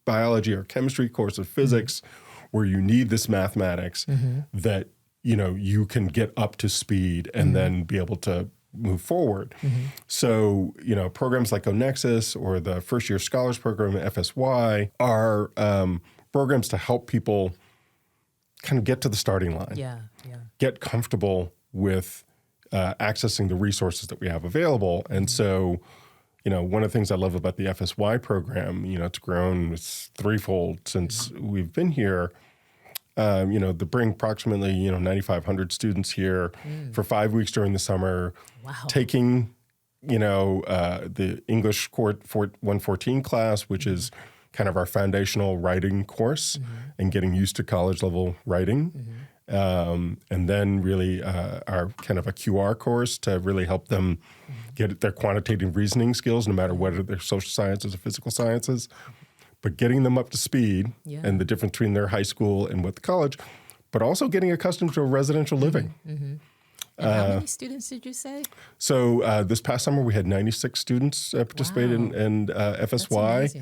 Speaker 2: biology or chemistry course of physics where you need this mathematics, that, you can get up to speed and then be able to move forward. So, programs like Onexus or the First Year Scholars Program, FSY, are programs to help people kind of get to the starting line, get comfortable with accessing the resources that we have available. And so, one of the things I love about the FSY program, it's grown, it's threefold since we've been here. They bring approximately, 9,500 students here for 5 weeks during the summer, taking, the English Court 114 class, which is kind of our foundational writing course and getting used to college level writing. And then really our kind of a QR course to really help them get their quantitative reasoning skills, no matter whether they're social sciences or physical sciences. But getting them up to speed and the difference between their high school and what the college, but also getting accustomed to a residential living.
Speaker 1: And how many students did you say?
Speaker 2: So this past summer we had 96 students participate in FSY.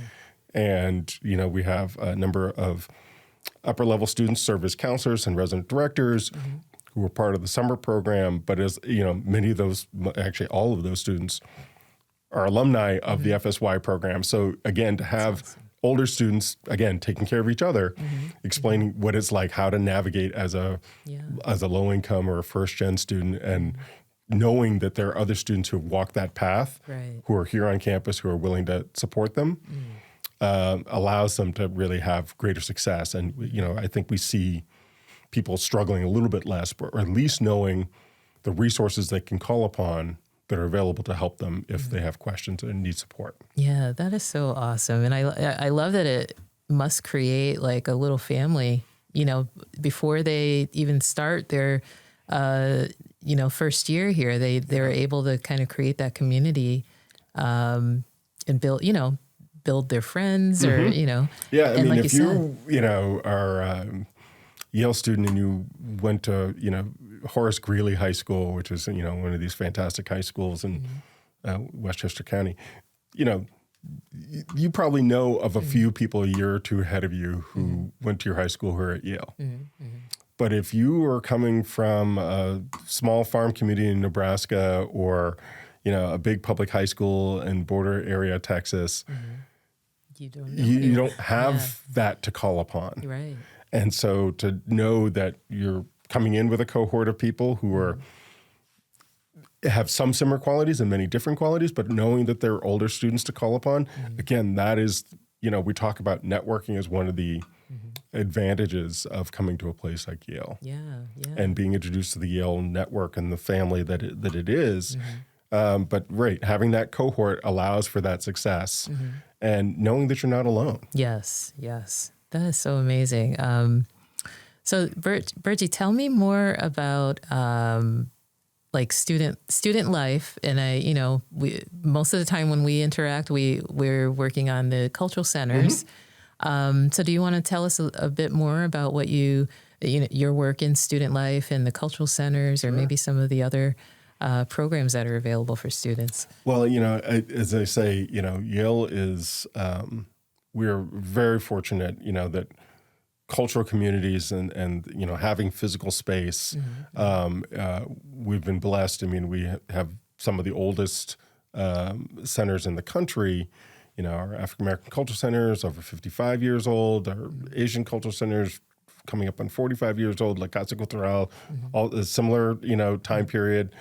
Speaker 2: And, we have a number of upper level students serve as counselors and resident directors who were part of the summer program. But as, many of those, actually all of those students are alumni of the FSY program. So again, to have older students, again, taking care of each other, explaining what it's like, how to navigate as a low income or a first gen student, and knowing that there are other students who have walked that path, who are here on campus, who are willing to support them, allows them to really have greater success. And, I think we see people struggling a little bit less, or at least knowing the resources they can call upon that are available to help them if they have questions and need support.
Speaker 1: Yeah, that is so awesome. And I love that it must create like a little family, before they even start their, first year here, they're able to kind of create that community and build their friends or,
Speaker 2: Yeah,
Speaker 1: and like
Speaker 2: if you are a Yale student and you went to, Horace Greeley High School, which is, one of these fantastic high schools in Westchester County, you probably know of a few people a year or two ahead of you who went to your high school who are at Yale. But if you are coming from a small farm community in Nebraska or, a big public high school in border area Texas, you don't have that to call upon.
Speaker 1: Right.
Speaker 2: And so to know that you're coming in with a cohort of people who have some similar qualities and many different qualities, but knowing that they're older students to call upon, again, that is, we talk about networking as one of the advantages of coming to a place like Yale. And being introduced to the Yale network and the family that it is. But having that cohort allows for that success and knowing that you're not alone.
Speaker 1: Yes. That is so amazing. So Burgie, tell me more about like student life. And we most of the time when we interact, we're working on the cultural centers. So do you want to tell us a bit more about what your work in student life and the cultural centers, or maybe some of the other programs that are available for students?
Speaker 2: Well, as I say, Yale is, we're very fortunate, that cultural communities and having physical space. We've been blessed. I mean, we have some of the oldest centers in the country. Our African American Culture Center is over 55 years old. Our Asian Culture Centers coming up on 45 years old, like Casa Cultural, all a similar, time period.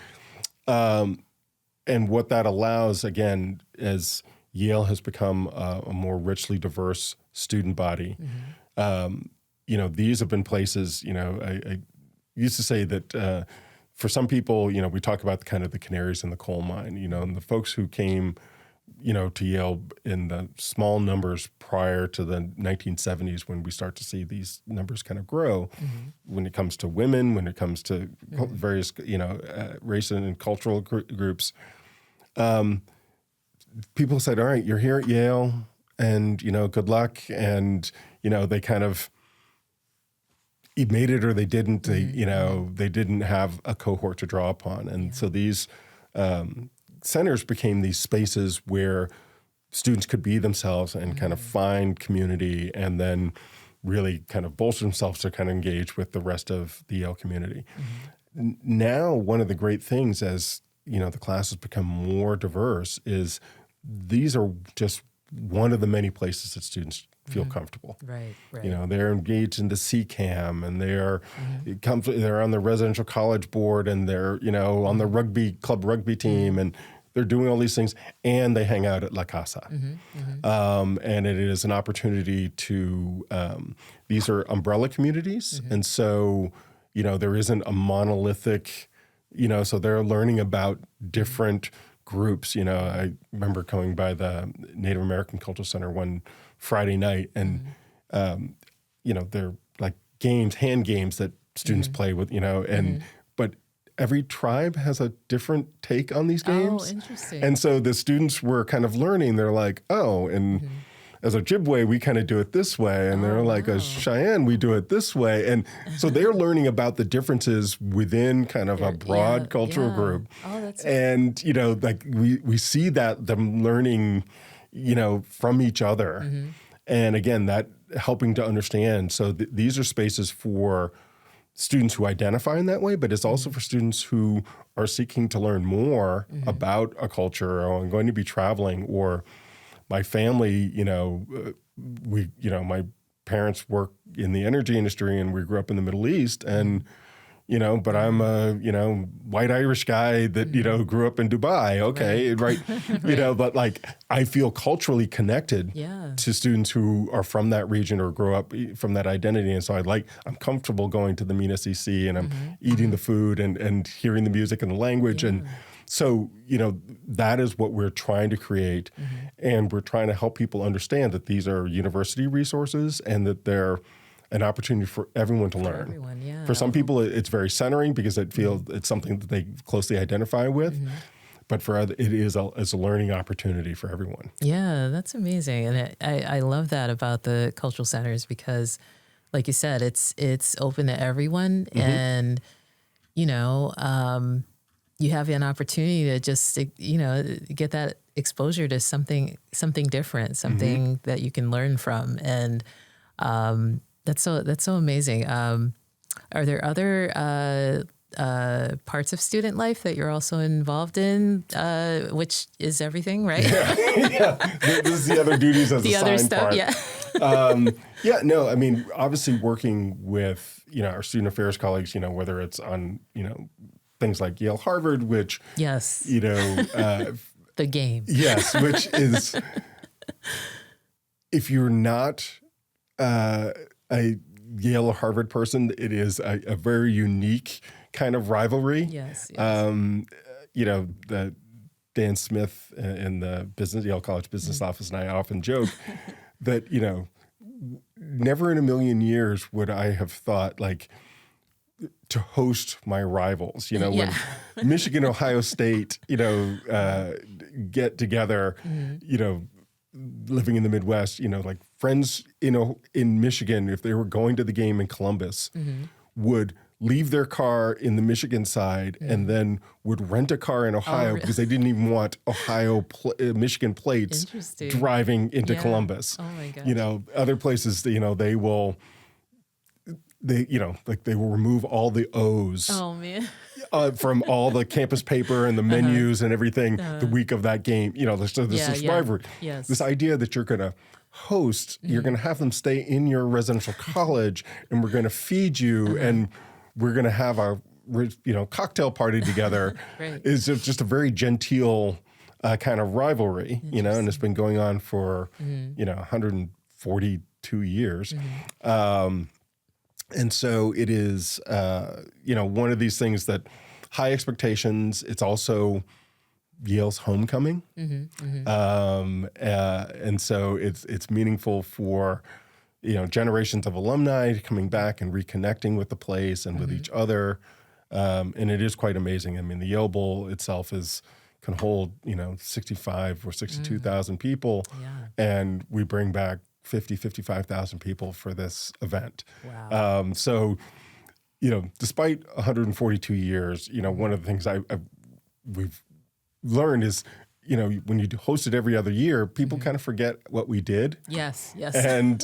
Speaker 2: And what that allows, again, as Yale has become a more richly diverse student body, these have been places, I used to say that for some people, we talk about kind of the canaries in the coal mine, and the folks who came, to Yale in the small numbers prior to the 1970s when we start to see these numbers kind of grow when it comes to women, when it comes to various, race and cultural groups. People said, all right, you're here at Yale and, good luck. And, they kind of made it or they didn't. They, they didn't have a cohort to draw upon. And so these centers became these spaces where students could be themselves and kind of find community and then really kind of bolster themselves to kind of engage with the rest of the Yale community. Now, one of the great things as, the classes become more diverse is these are just one of the many places that students feel comfortable.
Speaker 1: Right.
Speaker 2: They're engaged in the CCAM and they're on the residential college board and they're, on the club rugby team and they're doing all these things and they hang out at La Casa. And it is an opportunity to, these are umbrella communities. And so, there isn't a monolithic, so they're learning about different groups. I remember coming by the Native American Cultural Center one Friday night and, they're like hand games that students play with, but every tribe has a different take on these games.
Speaker 1: Oh, interesting.
Speaker 2: And so the students were kind of learning, they're like, as Ojibwe, we kind of do it this way. And they're like, as Cheyenne, we do it this way. And so they're learning about the differences within kind of a broad cultural group.
Speaker 1: Oh, that's
Speaker 2: and, we see that them learning, from each other. And again, that helping to understand. So these are spaces for students who identify in that way, but it's also for students who are seeking to learn more about a culture or I'm going to be traveling or my family, my parents work in the energy industry and we grew up in the Middle East and, but I'm a, white Irish guy that, grew up in Dubai. Okay. Right. But like, I feel culturally connected to students who are from that region or grow up from that identity. And so I'm comfortable going to the Mina CC and I'm eating the food and hearing the music and the language. And so, that is what we're trying to create. And we're trying to help people understand that these are university resources and that they're an opportunity for everyone to learn. For some people, it's very centering because it feels it's something that they closely identify with. But for others, it is a learning opportunity for everyone.
Speaker 1: Yeah, that's amazing. And I love that about the cultural centers because, like you said, it's open to everyone. And, you have an opportunity to just, get that exposure to something different, something that you can learn from. And that's so amazing. Are there other parts of student life that you're also involved in, which is everything, right?
Speaker 2: This is the other duties as
Speaker 1: the
Speaker 2: a
Speaker 1: other
Speaker 2: sign
Speaker 1: stuff,
Speaker 2: part. No, I mean, obviously working with, our student affairs colleagues, whether it's on, things like Yale, Harvard, which,
Speaker 1: the game.
Speaker 2: Yes, which is, if you're not a Yale or Harvard person, it is a very unique kind of rivalry.
Speaker 1: Yes.
Speaker 2: The Dan Smith in the Yale College Business Office and I often joke that, never in a million years would I have thought to host my rivals, when Michigan, Ohio State, get together, living in the Midwest, friends, in Michigan, if they were going to the game in Columbus, would leave their car in the Michigan side and then would rent a car in Ohio because they didn't even want Michigan plates driving into Columbus.
Speaker 1: Oh my gosh.
Speaker 2: Other places, they will they, like they will remove all the O's
Speaker 1: Oh man.
Speaker 2: from all the campus paper and the menus and everything the week of that game. This rivalry.
Speaker 1: Yes.
Speaker 2: This idea that you're going to host, you're going to have them stay in your residential college, and we're going to feed you, and we're going to have a cocktail party together.
Speaker 1: Right.
Speaker 2: Is just a very genteel kind of rivalry, and it's been going on for 142 years. And so it is, one of these things that high expectations. It's also Yale's homecoming. And so it's meaningful for, generations of alumni coming back and reconnecting with the place and with each other. And it is quite amazing. I mean, the Yale Bowl itself can hold, 65 or 62,000 people.
Speaker 1: Yeah.
Speaker 2: And we bring back 55,000 people for this event.
Speaker 1: Wow.
Speaker 2: So, despite 142 years, one of the things we've learned is, when you host it every other year, people kind of forget what we did.
Speaker 1: Yes.
Speaker 2: And,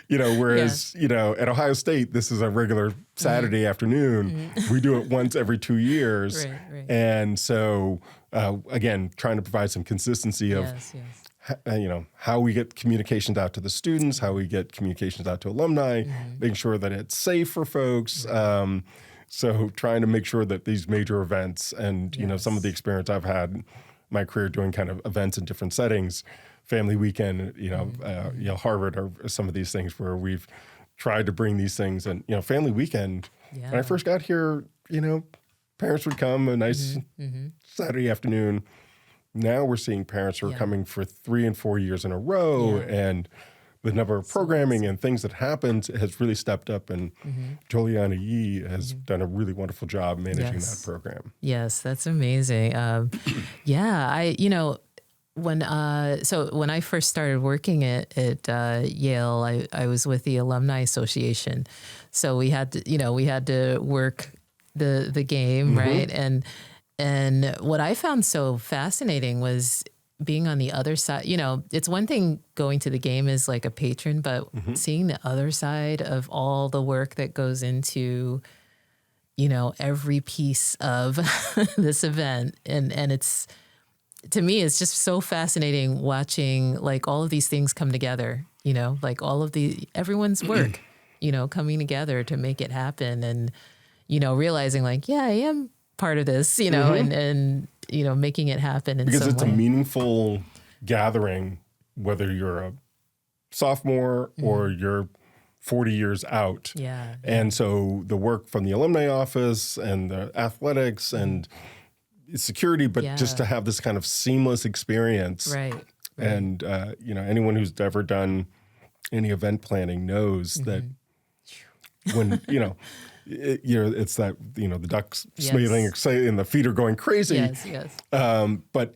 Speaker 2: whereas, at Ohio State, this is a regular Saturday afternoon. We do it once every 2 years.
Speaker 1: Right.
Speaker 2: And so, again, trying to provide some consistency of, how we get communications out to the students, how we get communications out to alumni, making sure that it's safe for folks. So trying to make sure that these major events and, some of the experience I've had in my career doing kind of events in different settings, family weekend, Yale Harvard are some of these things where we've tried to bring these things. And, family weekend, when I first got here, parents would come a nice Saturday afternoon. Now we're seeing parents who are coming for 3 and 4 years in a row, and the number of programming and things that happens has really stepped up. And Juliana Yee has done a really wonderful job managing that program.
Speaker 1: Yes, that's amazing. When I first started working at Yale, I was with the Alumni Association, so we had to work the game, right? And what I found so fascinating was being on the other side. It's one thing going to the game as like a patron, but seeing the other side of all the work that goes into, every piece of this event. And it's, to me, it's just so fascinating watching like all of these things come together, like all of everyone's work, coming together to make it happen. And, realizing like, I am part of this, and making it happen in some way.
Speaker 2: Because it's a meaningful gathering, whether you're a sophomore or you're 40 years out.
Speaker 1: Yeah.
Speaker 2: And so the work from the alumni office and the athletics and security, but just to have this kind of seamless experience.
Speaker 1: Right.
Speaker 2: And, anyone who's ever done any event planning knows that when, it's that, the ducks smiling and the feet are going crazy.
Speaker 1: Yes.
Speaker 2: But,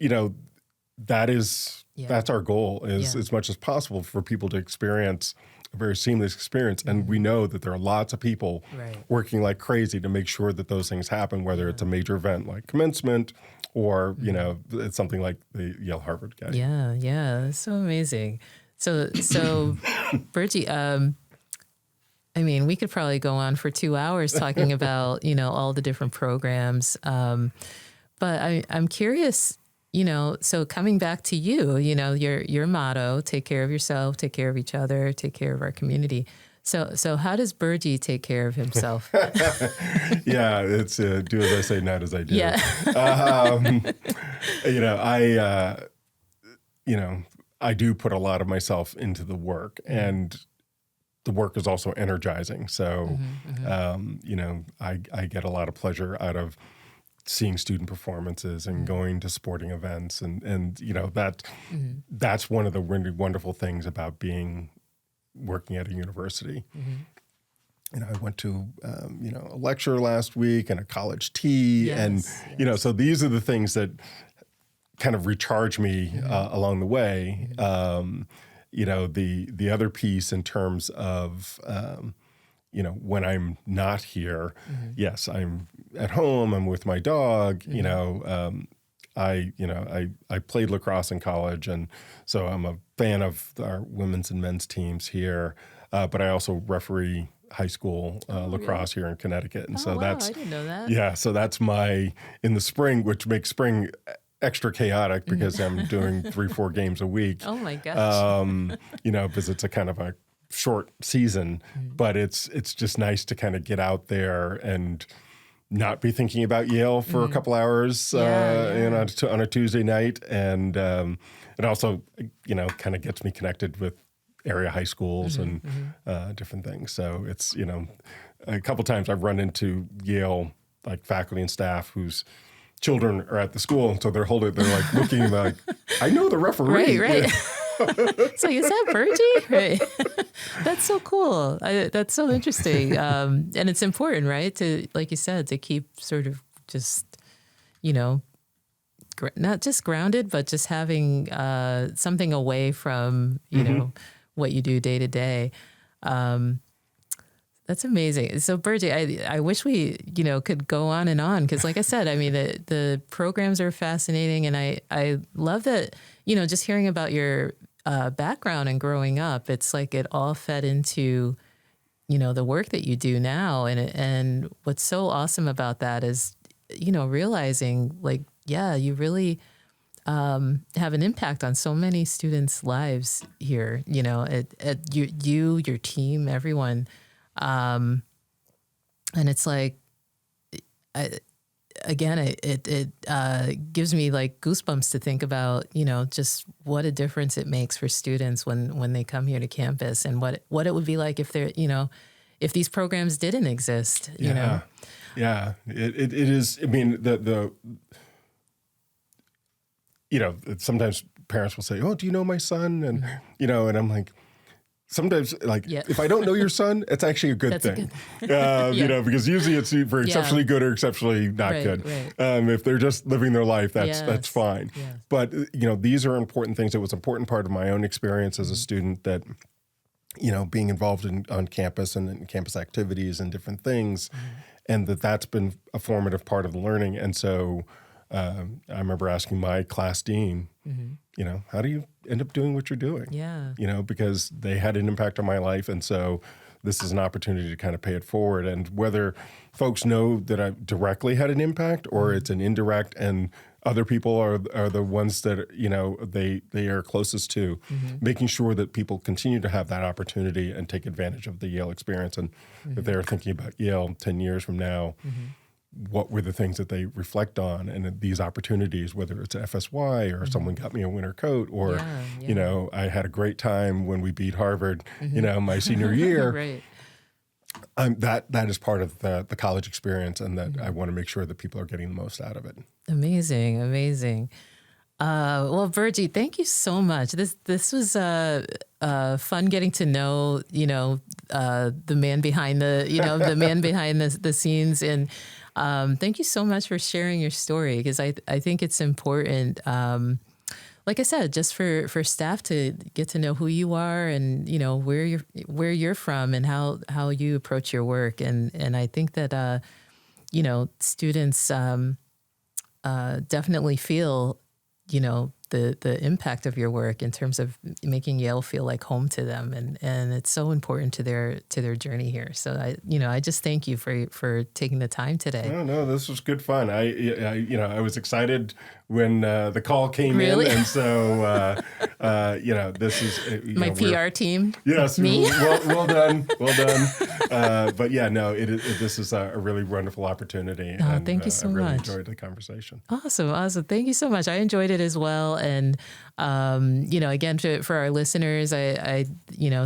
Speaker 2: that's our goal is as much as possible for people to experience a very seamless experience. And we know that there are lots of people working like crazy to make sure that those things happen, whether it's a major event like commencement or, it's something like the Yale Harvard game.
Speaker 1: Yeah. That's so amazing. So Burgie, we could probably go on for 2 hours talking about, all the different programs. But I'm curious, so coming back to you, your motto, take care of yourself, take care of each other, take care of our community. So how does Burgie take care of himself?
Speaker 2: It's do as I say, not as I do.
Speaker 1: Yeah.
Speaker 2: I do put a lot of myself into the work, and the work is also energizing. So, I get a lot of pleasure out of seeing student performances and going to sporting events. And that's one of the really wonderful things about working at a university. I went to, a lecture last week and a college tea. So these are the things that kind of recharge me along the way. The other piece in terms of, when I'm not here, yes, I'm at home, I'm with my dog, I played lacrosse in college, and so I'm a fan of our women's and men's teams here. But I also referee high school lacrosse here in Connecticut. And so
Speaker 1: wow,
Speaker 2: that's,
Speaker 1: I didn't know that.
Speaker 2: yeah, so that's in the spring, which makes spring extra chaotic because I'm doing 3-4 games a week.
Speaker 1: Oh my gosh.
Speaker 2: Because it's a kind of a short season, but it's just nice to kind of get out there and not be thinking about Yale for a couple hours on a Tuesday night. And it also, kind of gets me connected with area high schools and different things. So it's, a couple times I've run into Yale like faculty and staff whose children are at the school, and so they're like looking like, I know the referee.
Speaker 1: Right. So is that Burgie? Right. That's so cool. That's so interesting. And it's important, right? To, like you said, to keep sort of just, not just grounded, but just having something away from, you know, what you do day to day. That's amazing. So Burgie, I wish we, could go on and on. Cause like I said, I mean, the programs are fascinating. And I love that, just hearing about your background and growing up, it's like it all fed into, the work that you do now. And what's so awesome about that is, realizing like, yeah, you really have an impact on so many students' lives here, at your team, everyone. And it's like, it gives me like goosebumps to think about, just what a difference it makes for students when they come here to campus, and what it would be like if they're, if these programs didn't exist, you know?
Speaker 2: Yeah, it is. I mean, sometimes parents will say, "Oh, do you know my son?" And, and I'm like, sometimes, like, if I don't know your son, it's actually a good thing. Because usually it's for exceptionally good or exceptionally not good. Right. If they're just living their life, that's fine. Yes. But, these are important things. It was an important part of my own experience as a student that, being involved on campus and in campus activities and different things, and that's been a formative part of the learning. And so I remember asking my class dean, how do you end up doing what you're doing?
Speaker 1: Yeah.
Speaker 2: Because they had an impact on my life. And so this is an opportunity to kind of pay it forward. And whether folks know that I directly had an impact or it's an indirect, and other people are the ones that, they are closest to, making sure that people continue to have that opportunity and take advantage of the Yale experience. And if they're thinking about Yale 10 years from now, what were the things that they reflect on, and these opportunities, whether it's FSY or someone got me a winter coat, or, I had a great time when we beat Harvard, my senior year. Right. That is part of the college experience, and that I want to make sure that people are getting the most out of it. Amazing.
Speaker 1: Well, Burgie, thank you so much. This was fun getting to know, the man behind the man behind the scenes. And thank you so much for sharing your story, because I think it's important. Like I said, just for staff to get to know who you are, and where you're from, and how you approach your work. And I think that students definitely feel the impact of your work in terms of making Yale feel like home to them, and it's so important to their journey here. So I just thank you for taking the time today.
Speaker 2: No, this was good fun. I was excited when the call came in, and so this is
Speaker 1: my PR team.
Speaker 2: Yes,
Speaker 1: me.
Speaker 2: Well done. But this is a really wonderful opportunity.
Speaker 1: Oh,
Speaker 2: and,
Speaker 1: thank you so
Speaker 2: much. I really
Speaker 1: much.
Speaker 2: Enjoyed the conversation.
Speaker 1: Awesome. Thank you so much. I enjoyed it as well. And, again, for our listeners, I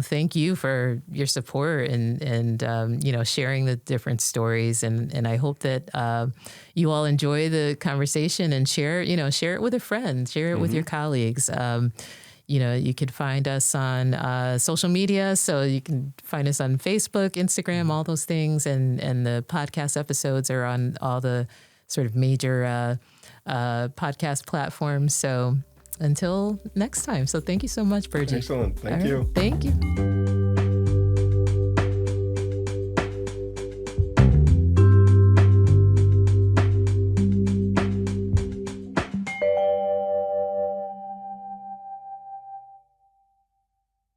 Speaker 1: thank you for your support and sharing the different stories. And I hope that you all enjoy the conversation and share it with a friend, share it with your colleagues. You could find us on social media. So you can find us on Facebook, Instagram, all those things. And the podcast episodes are on all the sort of major podcast platforms. So until next time. So thank you so much, Burgie.
Speaker 2: Excellent. Thank you.
Speaker 1: Thank you.